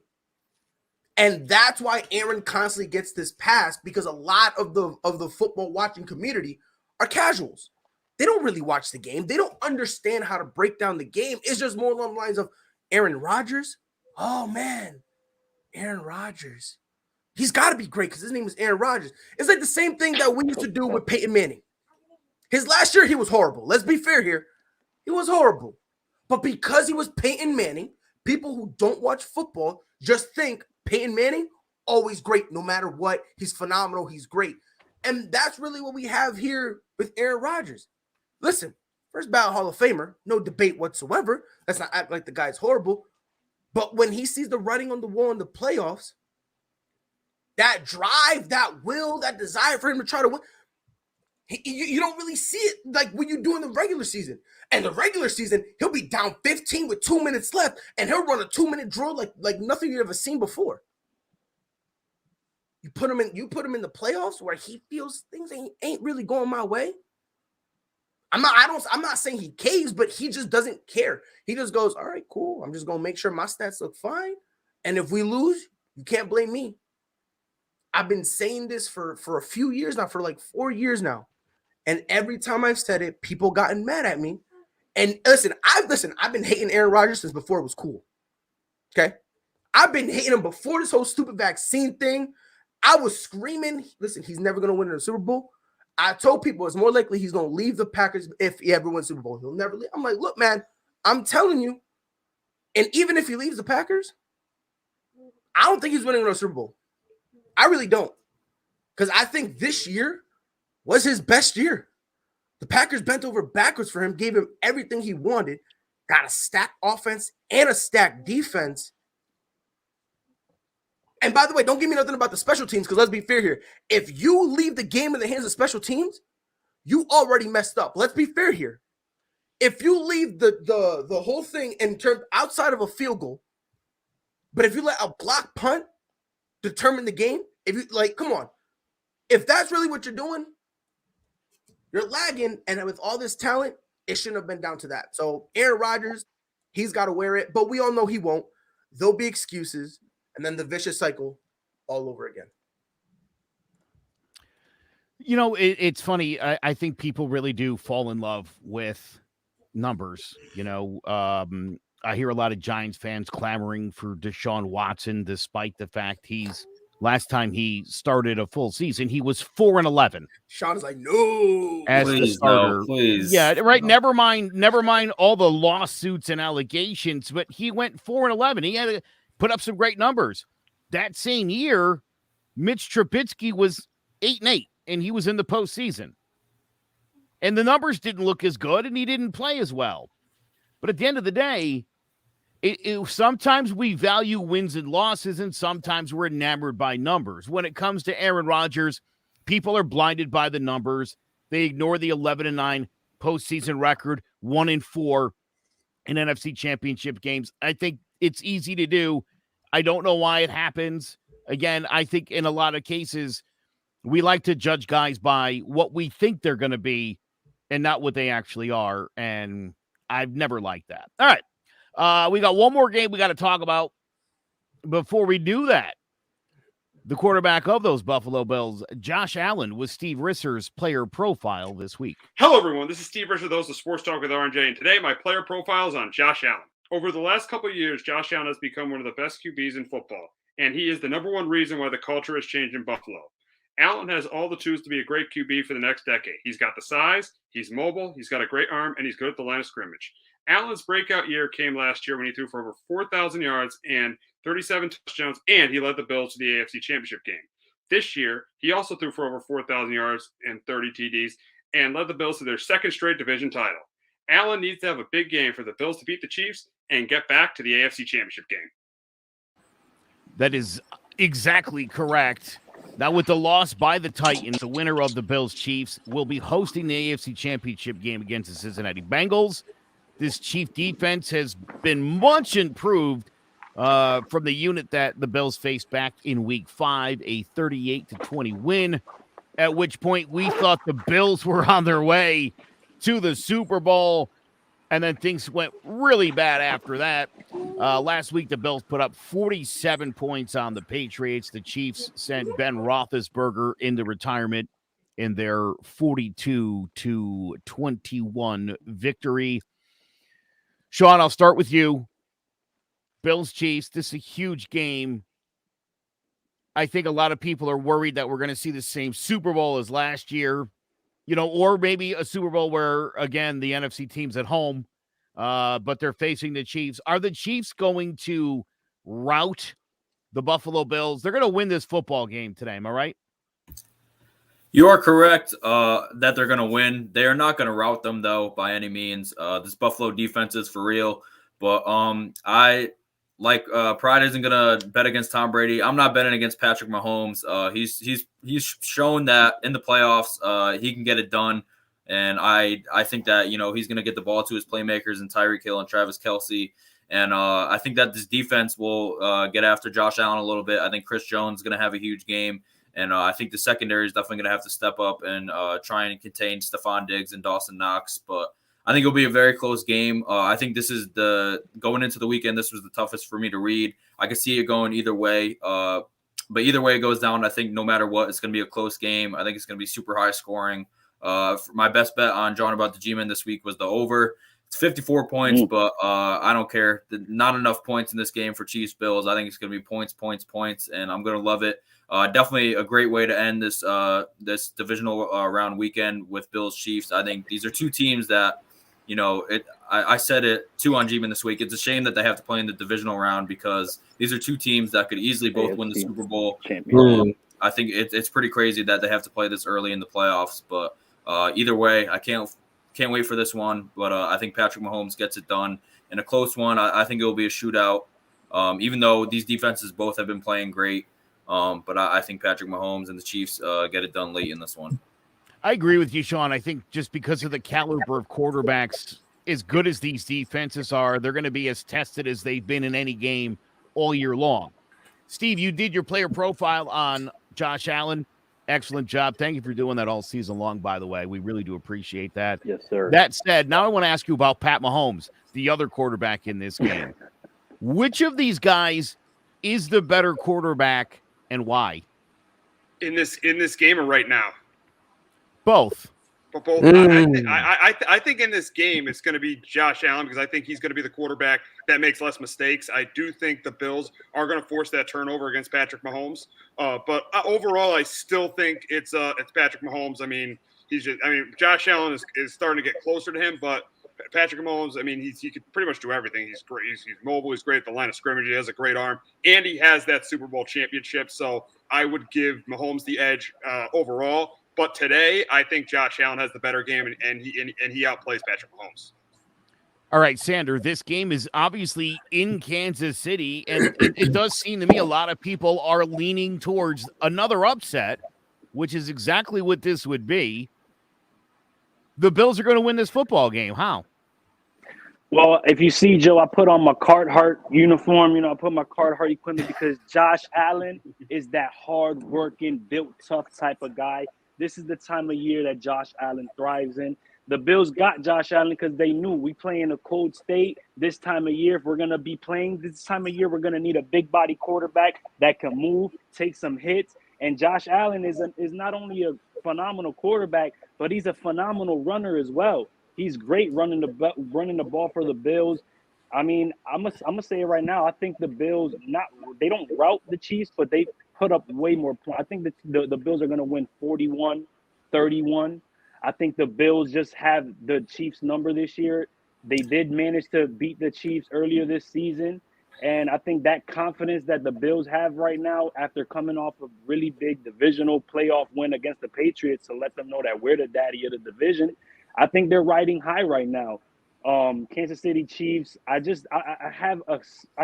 And that's why Aaron constantly gets this pass, because a lot of the football watching community are casuals. They don't really watch the game. They don't understand how to break down the game. It's just more along the lines of Aaron Rodgers. Oh, man, Aaron Rodgers. He's got to be great because his name is Aaron Rodgers. It's like the same thing that we used to do with Peyton Manning. His last year, he was horrible. Let's be fair here. He was horrible. But because he was Peyton Manning, people who don't watch football just think Peyton Manning, always great, no matter what. He's phenomenal. He's great. And that's really what we have here with Aaron Rodgers. Listen, first ballot Hall of Famer, no debate whatsoever. Let's not act like the guy's horrible. But when he sees the writing on the wall in the playoffs, that drive, that will, that desire for him to try to win, you don't really see it like when you do in the regular season. And the regular season, he'll be down 15 with 2 minutes left, and he'll run a 2-minute drill like nothing you've ever seen before. You put him in the playoffs where he feels things ain't really going my way. I'm not saying he caves, but he just doesn't care. He just goes, all right, cool. I'm just gonna make sure my stats look fine. And if we lose, you can't blame me. I've been saying this for a few years now, for like 4 years now. And every time I've said it, people gotten mad at me. And listen, I've been hating Aaron Rodgers since before it was cool. Okay? I've been hating him before this whole stupid vaccine thing. I was screaming, listen, he's never going to win in the Super Bowl. I told people it's more likely he's going to leave the Packers if he ever wins Super Bowl. He'll never leave. I'm like, look, man, I'm telling you. And even if he leaves the Packers, I don't think he's winning a Super Bowl. I really don't. Because I think this year was his best year. The Packers bent over backwards for him, gave him everything he wanted, got a stacked offense and a stacked defense. And by the way, don't give me nothing about the special teams, because let's be fair here. If you leave the game in the hands of special teams, you already messed up. Let's be fair here. If you leave the whole thing in terms outside of a field goal, but if you let a block punt determine the game, if you come on. If that's really what you're doing, you're lagging, and with all this talent, it shouldn't have been down to that. So Aaron Rodgers, he's got to wear it, but we all know he won't. There'll be excuses, and then the vicious cycle all over again. You know, it's funny. I think people really do fall in love with numbers. You know, I hear a lot of Giants fans clamoring for Deshaun Watson, despite the fact last time he started a full season, he was 4-11. Sean is like, no, as the starter. No, please. Yeah, right. No. Never mind all the lawsuits and allegations, but he went 4-11. He had to put up some great numbers. That same year, Mitch Trubisky was 8-8, and he was in the postseason. And the numbers didn't look as good, and he didn't play as well. But at the end of the day, sometimes we value wins and losses, and sometimes we're enamored by numbers. When it comes to Aaron Rodgers, people are blinded by the numbers. They ignore the 11-9 postseason record, 1-4 in NFC Championship games. I think it's easy to do. I don't know why it happens. Again, I think in a lot of cases, we like to judge guys by what we think they're going to be and not what they actually are. And I've never liked that. All right. We got one more game we got to talk about. Before we do that, the quarterback of those Buffalo Bills, Josh Allen, was Steve Risser's player profile this week. Hello, everyone. This is Steve Risser, the host of Sports Talk with RJ, and today my player profile is on Josh Allen. Over the last couple of years, Josh Allen has become one of the best QBs in football, and he is the number one reason why the culture has changed in Buffalo. Allen has all the tools to be a great QB for the next decade. He's got the size, he's mobile, he's got a great arm, and he's good at the line of scrimmage. Allen's breakout year came last year when he threw for over 4,000 yards and 37 touchdowns, and he led the Bills to the AFC Championship game. This year, he also threw for over 4,000 yards and 30 TDs and led the Bills to their second straight division title. Allen needs to have a big game for the Bills to beat the Chiefs and get back to the AFC Championship game. That is exactly correct. Now, with the loss by the Titans, the winner of the Bills-Chiefs will be hosting the AFC Championship game against the Cincinnati Bengals. This Chief defense has been much improved from the unit that the Bills faced back in Week 5, a 38-20 win, at which point we thought the Bills were on their way to the Super Bowl, and then things went really bad after that. Last week, the Bills put up 47 points on the Patriots. The Chiefs sent Ben Roethlisberger into retirement in their 42-21 victory. Sean, I'll start with you. Bills Chiefs, this is a huge game. I think a lot of people are worried that we're going to see the same Super Bowl as last year, or maybe a Super Bowl where, again, the NFC team's at home, but they're facing the Chiefs. Are the Chiefs going to rout the Buffalo Bills? They're going to win this football game today, am I right? You are correct that they're going to win. They are not going to rout them, though, by any means. This Buffalo defense is for real. But Pride isn't going to bet against Tom Brady. I'm not betting against Patrick Mahomes. He's shown that in the playoffs he can get it done. And I think that, he's going to get the ball to his playmakers and Tyreek Hill and Travis Kelce. And I think that this defense will get after Josh Allen a little bit. I think Chris Jones is going to have a huge game. And I think the secondary is definitely going to have to step up and try and contain Stephon Diggs and Dawson Knox. But I think it'll be a very close game. I think this is going into the weekend, this was the toughest for me to read. I could see it going either way. But either way it goes down, I think no matter what, it's going to be a close game. I think it's going to be super high scoring. My best bet on John About the G-Men this week was the over. It's 54 points, but I don't care. Not enough points in this game for Chiefs Bills. I think it's going to be points, and I'm going to love it. Definitely a great way to end this divisional round weekend with Bills Chiefs. I think these are two teams that, I said it too on G-Men this week. It's a shame that they have to play in the divisional round because these are two teams that could easily both win the Super Bowl. I think it's pretty crazy that they have to play this early in the playoffs. But either way, I can't wait for this one. But I think Patrick Mahomes gets it done in a close one. I think it will be a shootout, even though these defenses both have been playing great. But I think Patrick Mahomes and the Chiefs get it done late in this one. I agree with you, Sean. I think just because of the caliber of quarterbacks, as good as these defenses are, they're going to be as tested as they've been in any game all year long. Steve, you did your player profile on Josh Allen. Excellent job. Thank you for doing that all season long, by the way. We really do appreciate that. Yes, sir. That said, now I want to ask you about Pat Mahomes, the other quarterback in this game. Which of these guys is the better quarterback and why? In this game or right now? Both. But both. I think in this game it's going to be Josh Allen because I think he's going to be the quarterback that makes less mistakes. I do think the Bills are going to force that turnover against Patrick Mahomes. But overall, I still think it's Patrick Mahomes. Josh Allen is starting to get closer to him, but Patrick Mahomes, he could pretty much do everything. He's great. He's mobile. He's great at the line of scrimmage. He has a great arm, and he has that Super Bowl championship. So I would give Mahomes the edge overall. But today, I think Josh Allen has the better game, and he outplays Patrick Mahomes. All right, Sander, this game is obviously in Kansas City, and it does seem to me a lot of people are leaning towards another upset, which is exactly what this would be. The Bills are going to win this football game. How? Well, if you see, Joe, I put on my Carhartt uniform. I put my Carhartt equipment because Josh Allen is that hard-working, built tough type of guy. This is the time of year that Josh Allen thrives in. The Bills got Josh Allen because they knew we play in a cold state this time of year. If we're going to be playing this time of year, we're going to need a big-body quarterback that can move, take some hits. And Josh Allen is not only a phenomenal quarterback, but he's a phenomenal runner as well. He's great running the ball for the Bills. I'm gonna say it right now. I think the Bills they don't rout the Chiefs, but they put up way more points. I think the Bills are going to win 41-31. I think the Bills just have the Chiefs number this year. They did manage to beat the Chiefs earlier this season. And I think that confidence that the Bills have right now after coming off a really big divisional playoff win against the Patriots to let them know that we're the daddy of the division, I think they're riding high right now. Kansas City Chiefs, I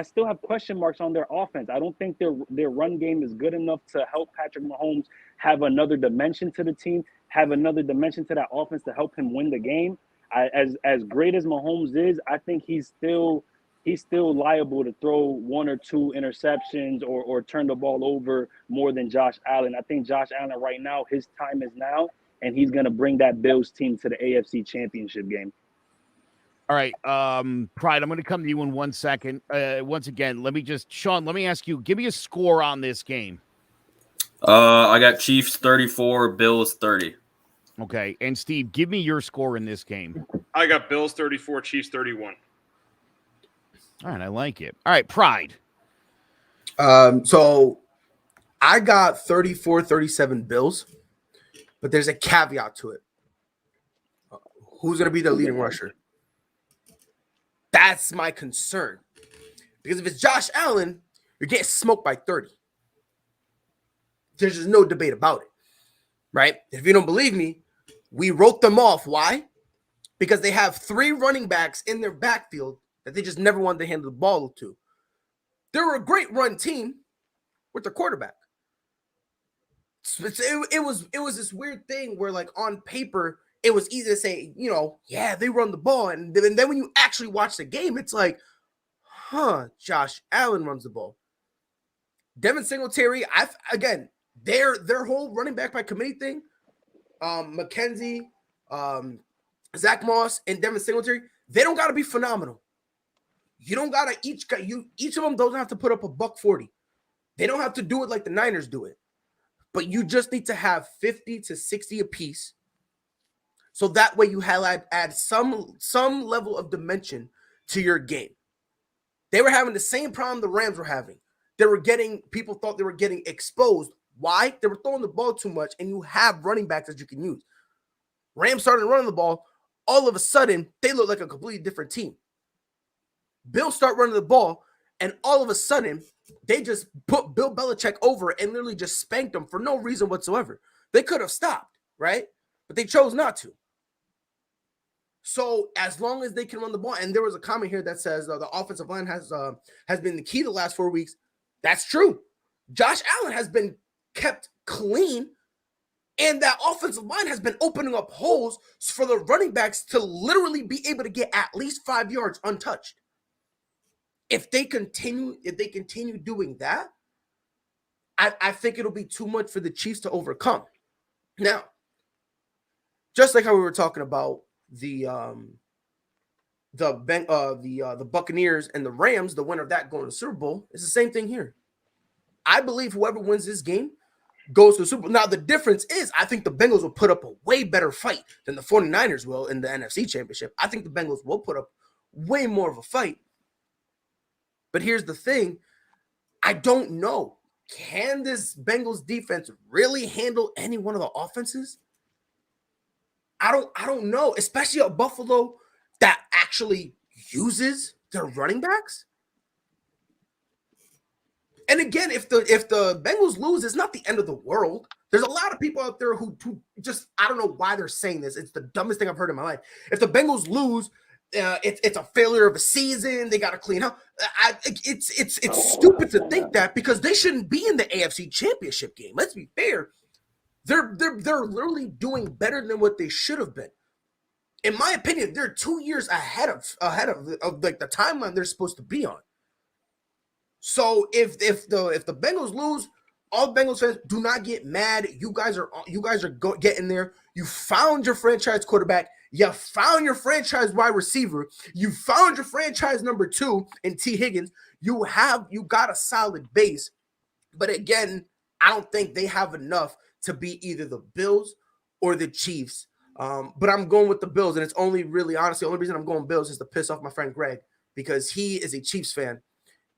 still have question marks on their offense. I don't think their run game is good enough to help Patrick Mahomes have another dimension to the team, have another dimension to that offense to help him win the game. As great as Mahomes is, I think he's still he's still liable to throw 1 or 2 interceptions or turn the ball over more than Josh Allen. I think Josh Allen right now, his time is now, and he's going to bring that Bills team to the AFC Championship game. All right, Pride, I'm going to come to you in 1 second. Once again, Sean, let me ask you, give me a score on this game. I got Chiefs 34, Bills 30. Okay, and Steve, give me your score in this game. I got Bills 34, Chiefs 31. All right, I like it. All right, Pride. So I got 34-37 Bills, but there's a caveat to it. Who's going to be the leading rusher? That's my concern. Because if it's Josh Allen, you're getting smoked by 30. There's just no debate about it, right? If you don't believe me, we wrote them off. Why? Because they have 3 running backs in their backfield that they just never wanted to hand the ball to. They were a great run team with their quarterback. It was this weird thing where, like, on paper, it was easy to say, yeah, they run the ball. And then when you actually watch the game, it's like, Josh Allen runs the ball. Devin Singletary, again, their whole running back by committee thing, McKenzie, Zach Moss, and Devin Singletary, they don't got to be phenomenal. You don't got to each of them don't have to put up $140. They don't have to do it like the Niners do it. But you just need to have 50 to 60 apiece. So that way you add some level of dimension to your game. They were having the same problem the Rams were having. People thought they were getting exposed. Why? They were throwing the ball too much, and you have running backs that you can use. Rams started running the ball. All of a sudden, they look like a completely different team. Bills start running the ball, and all of a sudden, they just put Bill Belichick over and literally just spanked him for no reason whatsoever. They could have stopped, right? But they chose not to. So as long as they can run the ball, and there was a comment here that says the offensive line has been the key the last 4 weeks. That's true. Josh Allen has been kept clean, and that offensive line has been opening up holes for the running backs to literally be able to get at least 5 yards untouched. If they continue doing that, I think it'll be too much for the Chiefs to overcome. Now, just like how we were talking about the Buccaneers and the Rams, the winner of that going to the Super Bowl, it's the same thing here. I believe whoever wins this game goes to the Super Bowl. Now, the difference is I think the Bengals will put up a way better fight than the 49ers will in the NFC Championship. I think the Bengals will put up way more of a fight. But here's the thing. I don't know. Can this Bengals defense really handle any one of the offenses? I don't know, especially a Buffalo that actually uses their running backs. And again, if the Bengals lose, it's not the end of the world. There's a lot of people out there who just, I don't know why they're saying this. It's the dumbest thing I've heard in my life. If the Bengals lose, it's a failure of a season. They got to clean up. It's stupid to think that because they shouldn't be in the AFC Championship game. Let's be fair. They're literally doing better than what they should have been. In my opinion, they're 2 years ahead of like the timeline they're supposed to be on. So if the Bengals lose, all Bengals fans do not get mad. You guys are getting there. You found your franchise quarterback. You found your franchise wide receiver. You found your franchise number 2 in T. Higgins. You got a solid base. But again, I don't think they have enough to beat either the Bills or the Chiefs. But I'm going with the Bills, and it's only really, honestly, the only reason I'm going Bills is to piss off my friend Greg because he is a Chiefs fan,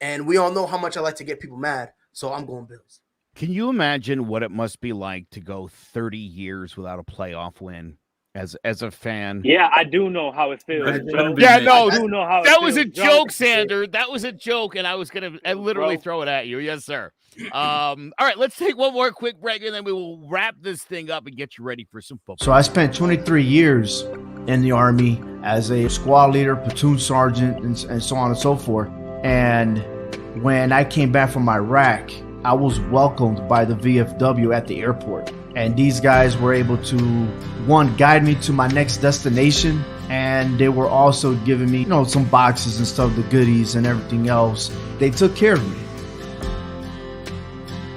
and we all know how much I like to get people mad, so I'm going Bills. Can you imagine what it must be like to go 30 years without a playoff win as a fan? Yeah, I do know how it feels. Yeah, no, I do know how that it was feels. a joke, Sander. That was a joke, and I was going to literally throw it at you. Yes, sir. All right, let's take one more quick break, and then we will wrap this thing up and get you ready for some football. So I spent 23 years in the Army as a squad leader, platoon sergeant, and so on and so forth. And when I came back from Iraq, I was welcomed by the VFW at the airport. And these guys were able to, one, guide me to my next destination, And they were also giving me, some boxes and stuff, the goodies and everything else. They took care of me.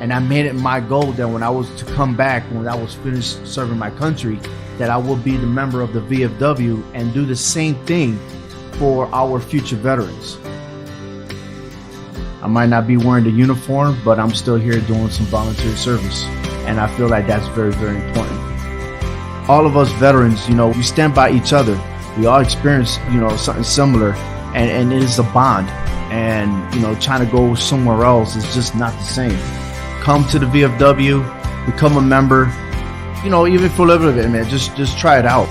And I made it my goal that when I was to come back, when I was finished serving my country, that I will be the member of the VFW and do the same thing for our future veterans. I might not be wearing the uniform, but I'm still here doing some volunteer service. And I feel like that's very, very important. All of us veterans, we stand by each other. We all experience, something similar, and it is a bond. And, trying to go somewhere else is just not the same. Come to the VFW, become a member, even for a little bit, man, just try it out.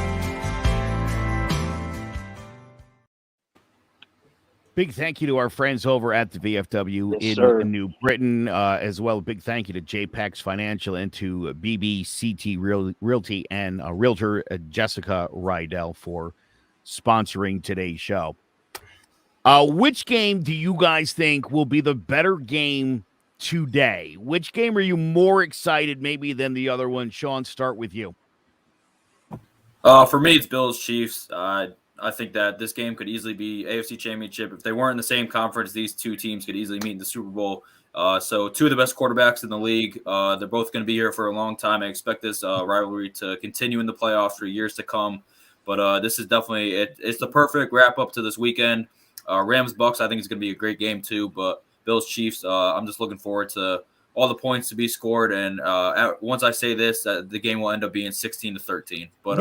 Big thank you to our friends over at the VFW Yes, in New Britain, as well. Big thank you to JPEX Financial and to BBCT Realty and Realtor Jessica Rydell for sponsoring today's show. Which game do you guys think will be the better game today? Which game are you more excited maybe than the other one? Sean, start with you. For me, it's Bills Chiefs. I think that this game could easily be AFC Championship. If they weren't in the same conference, these two teams could easily meet in the Super Bowl. So two of the best quarterbacks in the league. They're both going to be here for a long time. I expect this rivalry to continue in the playoffs for years to come. But this is definitely it's the perfect wrap up to this weekend. Rams Bucs, I think it's going to be a great game too. But Bills Chiefs, I'm just looking forward to all the points to be scored. And once I say this, the game will end up being 16-13. But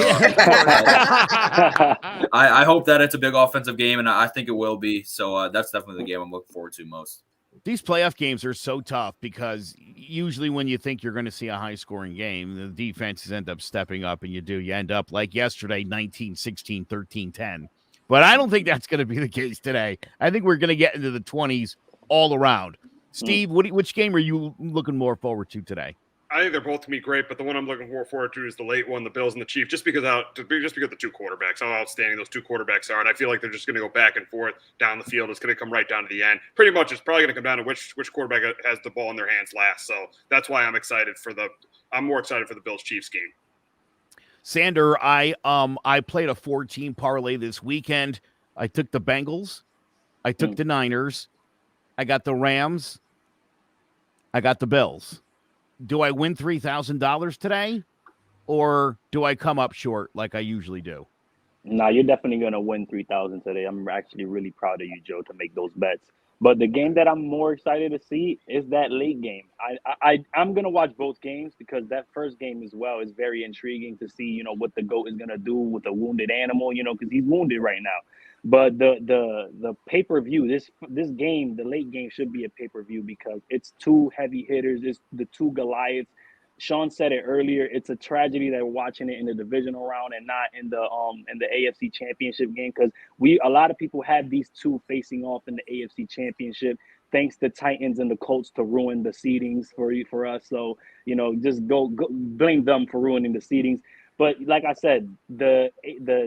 I hope that it's a big offensive game, and I think it will be. So that's definitely the game I'm looking forward to most. These playoff games are so tough because usually when you think you're going to see a high-scoring game, the defenses end up stepping up, and you end up like yesterday, 19-16, 13-10. But I don't think that's going to be the case today. I think we're going to get into the 20s all around. Steve, which game are you looking more forward to today? I think they're both to be great, but the one I'm looking forward to is the late one, the Bills and the Chiefs, just because the two quarterbacks, how outstanding those two quarterbacks are, and I feel like they're just going to go back and forth down the field. It's going to come right down to the end. Pretty much, it's probably going to come down to which quarterback has the ball in their hands last. So that's why I'm more excited for the Bills Chiefs game. Sander, I played a 4-team parlay this weekend. I took the Bengals, I took the Niners, I got the Rams, I got the Bills. Do I win $3,000 today, or do I come up short like I usually do? Nah, you're definitely going to win $3,000 today. I'm actually really proud of you, Joe, to make those bets. But the game that I'm more excited to see is that late game. I'm going to watch both games because that first game as well is very intriguing to see, what the GOAT is going to do with a wounded animal, because he's wounded right now. But the pay-per-view, this game, the late game should be a pay-per-view because it's two heavy hitters. It's the two Goliaths. Sean said it earlier. It's a tragedy that we're watching it in the divisional round and not in the AFC Championship game because a lot of people had these two facing off in the AFC Championship. Thanks to Titans and the Colts to ruin the seedings for us. So just go blame them for ruining the seedings. But like I said, the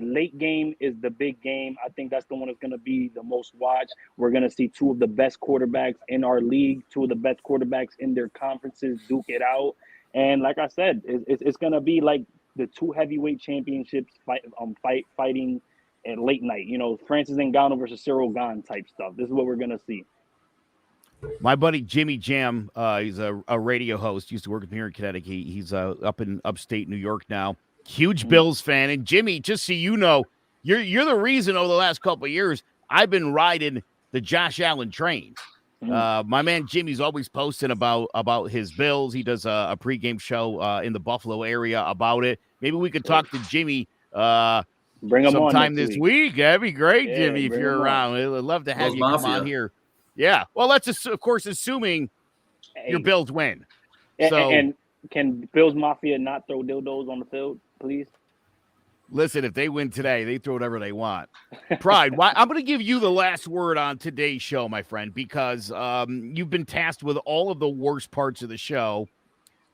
late game is the big game. I think that's the one that's going to be the most watched. We're going to see two of the best quarterbacks in our league, two of the best quarterbacks in their conferences duke it out. And like I said, it's going to be like the two heavyweight championships fighting at late night. Francis Ngannou versus Cyril Gane type stuff. This is what we're going to see. My buddy Jimmy Jam, he's a radio host, used to work with me here in Connecticut. He's up in upstate New York now. Huge Bills fan. And Jimmy, just so you know, you're the reason over the last couple of years I've been riding the Josh Allen train. My man Jimmy's always posting about his Bills. He does a pregame show in the Buffalo area about it. Maybe we could talk to Jimmy bring him sometime on this week. That'd be great, Yeah, Jimmy, if you're around. I'd love to have Bills you come Mafia. on here. Yeah. Well, that's of course assuming your Bills win. So, and can Bills Mafia not throw dildos on the field, please? Listen, if they win today, they throw whatever they want. Pride, I'm going to give you the last word on today's show, my friend, because you've been tasked with all of the worst parts of the show,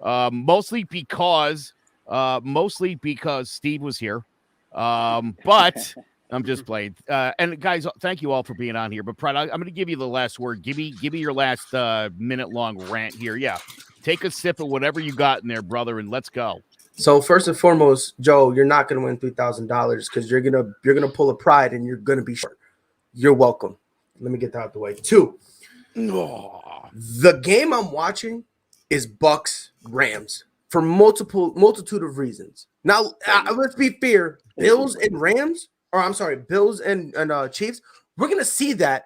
mostly because Steve was here. But I'm just playing. And guys, thank you all for being on here. But Pride, I'm going to give you the last word. Give me your last minute-long rant here. Yeah, take a sip of whatever you got in there, brother, and let's go. So first and foremost, Joe, you're not going to win $3,000 because you're gonna pull a pride and you're going to be short. You're welcome. Let me get that out the way. 2, the game I'm watching is Bucs Rams for multitude of reasons. Now, let's be fair. Bills and Chiefs. We're going to see that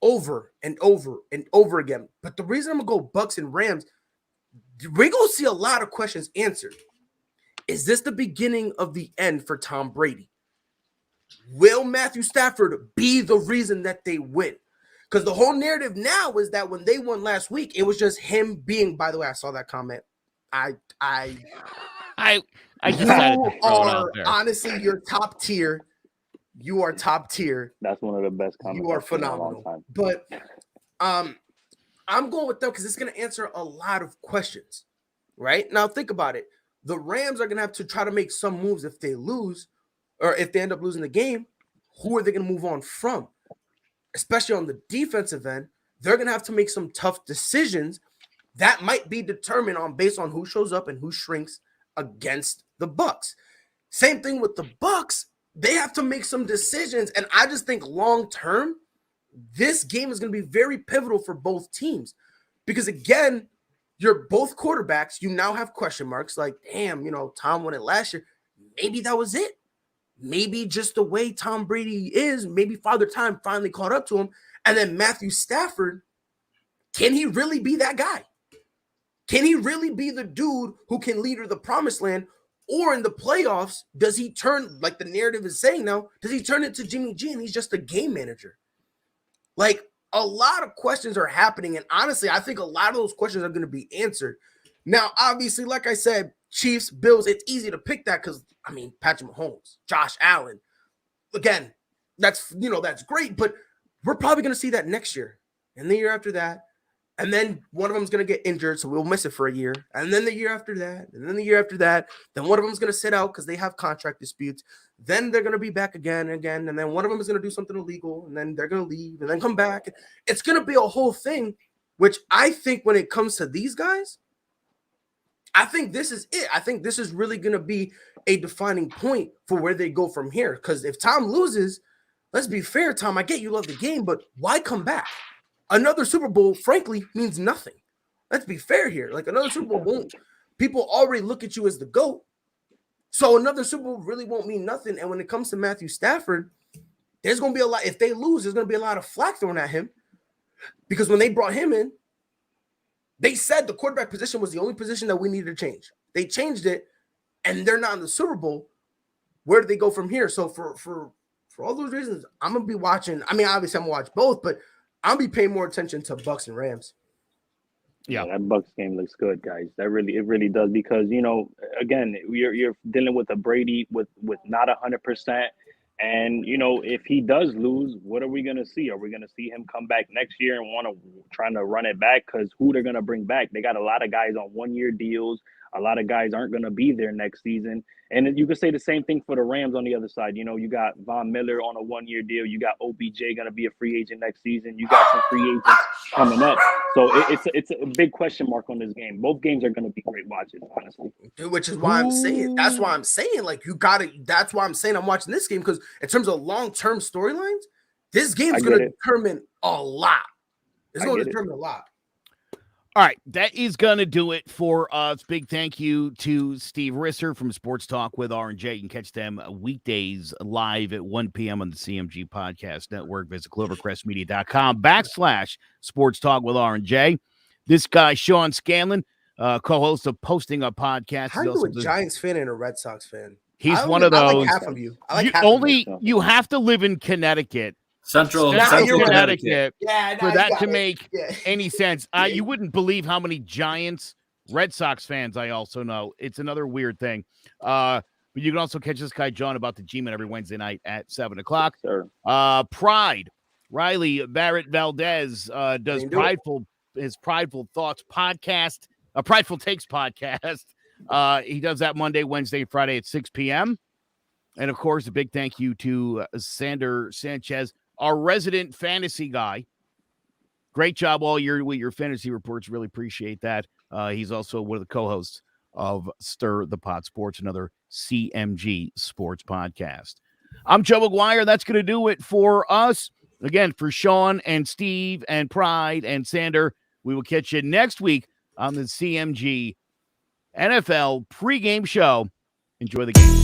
over and over and over again. But the reason I'm going to go Bucs and Rams, we're going to see a lot of questions answered. Is this the beginning of the end for Tom Brady? Will Matthew Stafford be the reason that they win? Because the whole narrative now is that when they won last week, it was just him being, by the way, I saw that comment. I just decided to throw it out there. Honestly, you're top tier. You are top tier. That's one of the best comments. You are phenomenal. But I'm going with them because it's going to answer a lot of questions. Right? Now, think about it. The Rams are going to have to try to make some moves if they lose, or if they end up losing the game. Who are they going to move on from? Especially on the defensive end, they're going to have to make some tough decisions that might be determined based on who shows up and who shrinks against the Bucs. Same thing with the Bucs. They have to make some decisions, and I just think long term, this game is going to be very pivotal for both teams because, again, you're both quarterbacks. You now have question marks like, damn, Tom won it last year. Maybe that was it. Maybe just the way Tom Brady is, maybe Father Time finally caught up to him. And then Matthew Stafford, can he really be that guy? Can he really be the dude who can lead her the promised land? Or in the playoffs, does he turn, like the narrative is saying now, does he turn it to Jimmy G and he's just a game manager? Like, a lot of questions are happening. And honestly, I think a lot of those questions are going to be answered. Now, obviously, like I said, Chiefs, Bills, it's easy to pick that because, Patrick Mahomes, Josh Allen. Again, that's great, but we're probably going to see that next year and the year after that. And then one of them's going to get injured, so we'll miss it for a year. And then the year after that, and then the year after that. Then one of them's going to sit out because they have contract disputes. Then they're going to be back again. And then one of them is going to do something illegal, and then they're going to leave and then come back. It's going to be a whole thing, which I think when it comes to these guys, I think this is it. I think this is really going to be a defining point for where they go from here. Because if Tom loses, let's be fair, Tom, I get you love the game, but why come back? Another Super Bowl, frankly, means nothing. Let's be fair here. Like, another Super Bowl won't. People already look at you as the GOAT. So another Super Bowl really won't mean nothing. And when it comes to Matthew Stafford, there's going to be a lot. If they lose, there's going to be a lot of flack thrown at him. Because when they brought him in, they said the quarterback position was the only position that we needed to change. They changed it, and they're not in the Super Bowl. Where do they go from here? So for all those reasons, I'm going to be watching. Obviously, I'm going to watch both, but I'll be paying more attention to Bucs and Rams. Yeah, that Bucs game looks good, guys. It really does because, again, you're dealing with a Brady with not 100%. And, if he does lose, what are we going to see? Are we going to see him come back next year and trying to run it back? Because who they're going to bring back? They got a lot of guys on one-year deals. A lot of guys aren't going to be there next season. And you could say the same thing for the Rams on the other side. You got Von Miller on a one-year deal. You got OBJ going to be a free agent next season. You got some free agents coming up. So it's a big question mark on this game. Both games are going to be great watches, honestly. Dude, which is why I'm saying. That's why I'm saying, like, you got to – that's why I'm saying I'm watching this game because in terms of long-term storylines, this game is going to determine a lot. It's going to determine a lot. All right, that is going to do it for us. Big thank you to Steve Risser from Sports Talk with R&J. You can catch them weekdays live at 1 p.m. on the CMG Podcast Network. Visit clovercrestmedia.com/Sports Talk with R&J. This guy, Sean Scanlon, co-host of Posting Up Podcast. How are you a Giants fan and a Red Sox fan? He's one of those. I like half of you. You have to live in Connecticut. Central Connecticut for that to make any sense. You wouldn't believe how many Giants, Red Sox fans I also know. It's another weird thing. But you can also catch this guy, John, about the G-Men every Wednesday night at 7 o'clock. Sure. Pride. Riley Barrett Valdez does his Prideful Thoughts podcast, a Prideful Takes podcast. He does that Monday, Wednesday, Friday at 6 p.m. And, of course, a big thank you to Sander Sanchez, our resident fantasy guy. Great job all year with your fantasy reports. Really appreciate that. He's also one of the co-hosts of Stir the Pot Sports, another CMG sports podcast. I'm Joe McGuire. That's going to do it for us. Again, for Sean and Steve and Pride and Sander, we will catch you next week on the CMG NFL pregame show. Enjoy the game.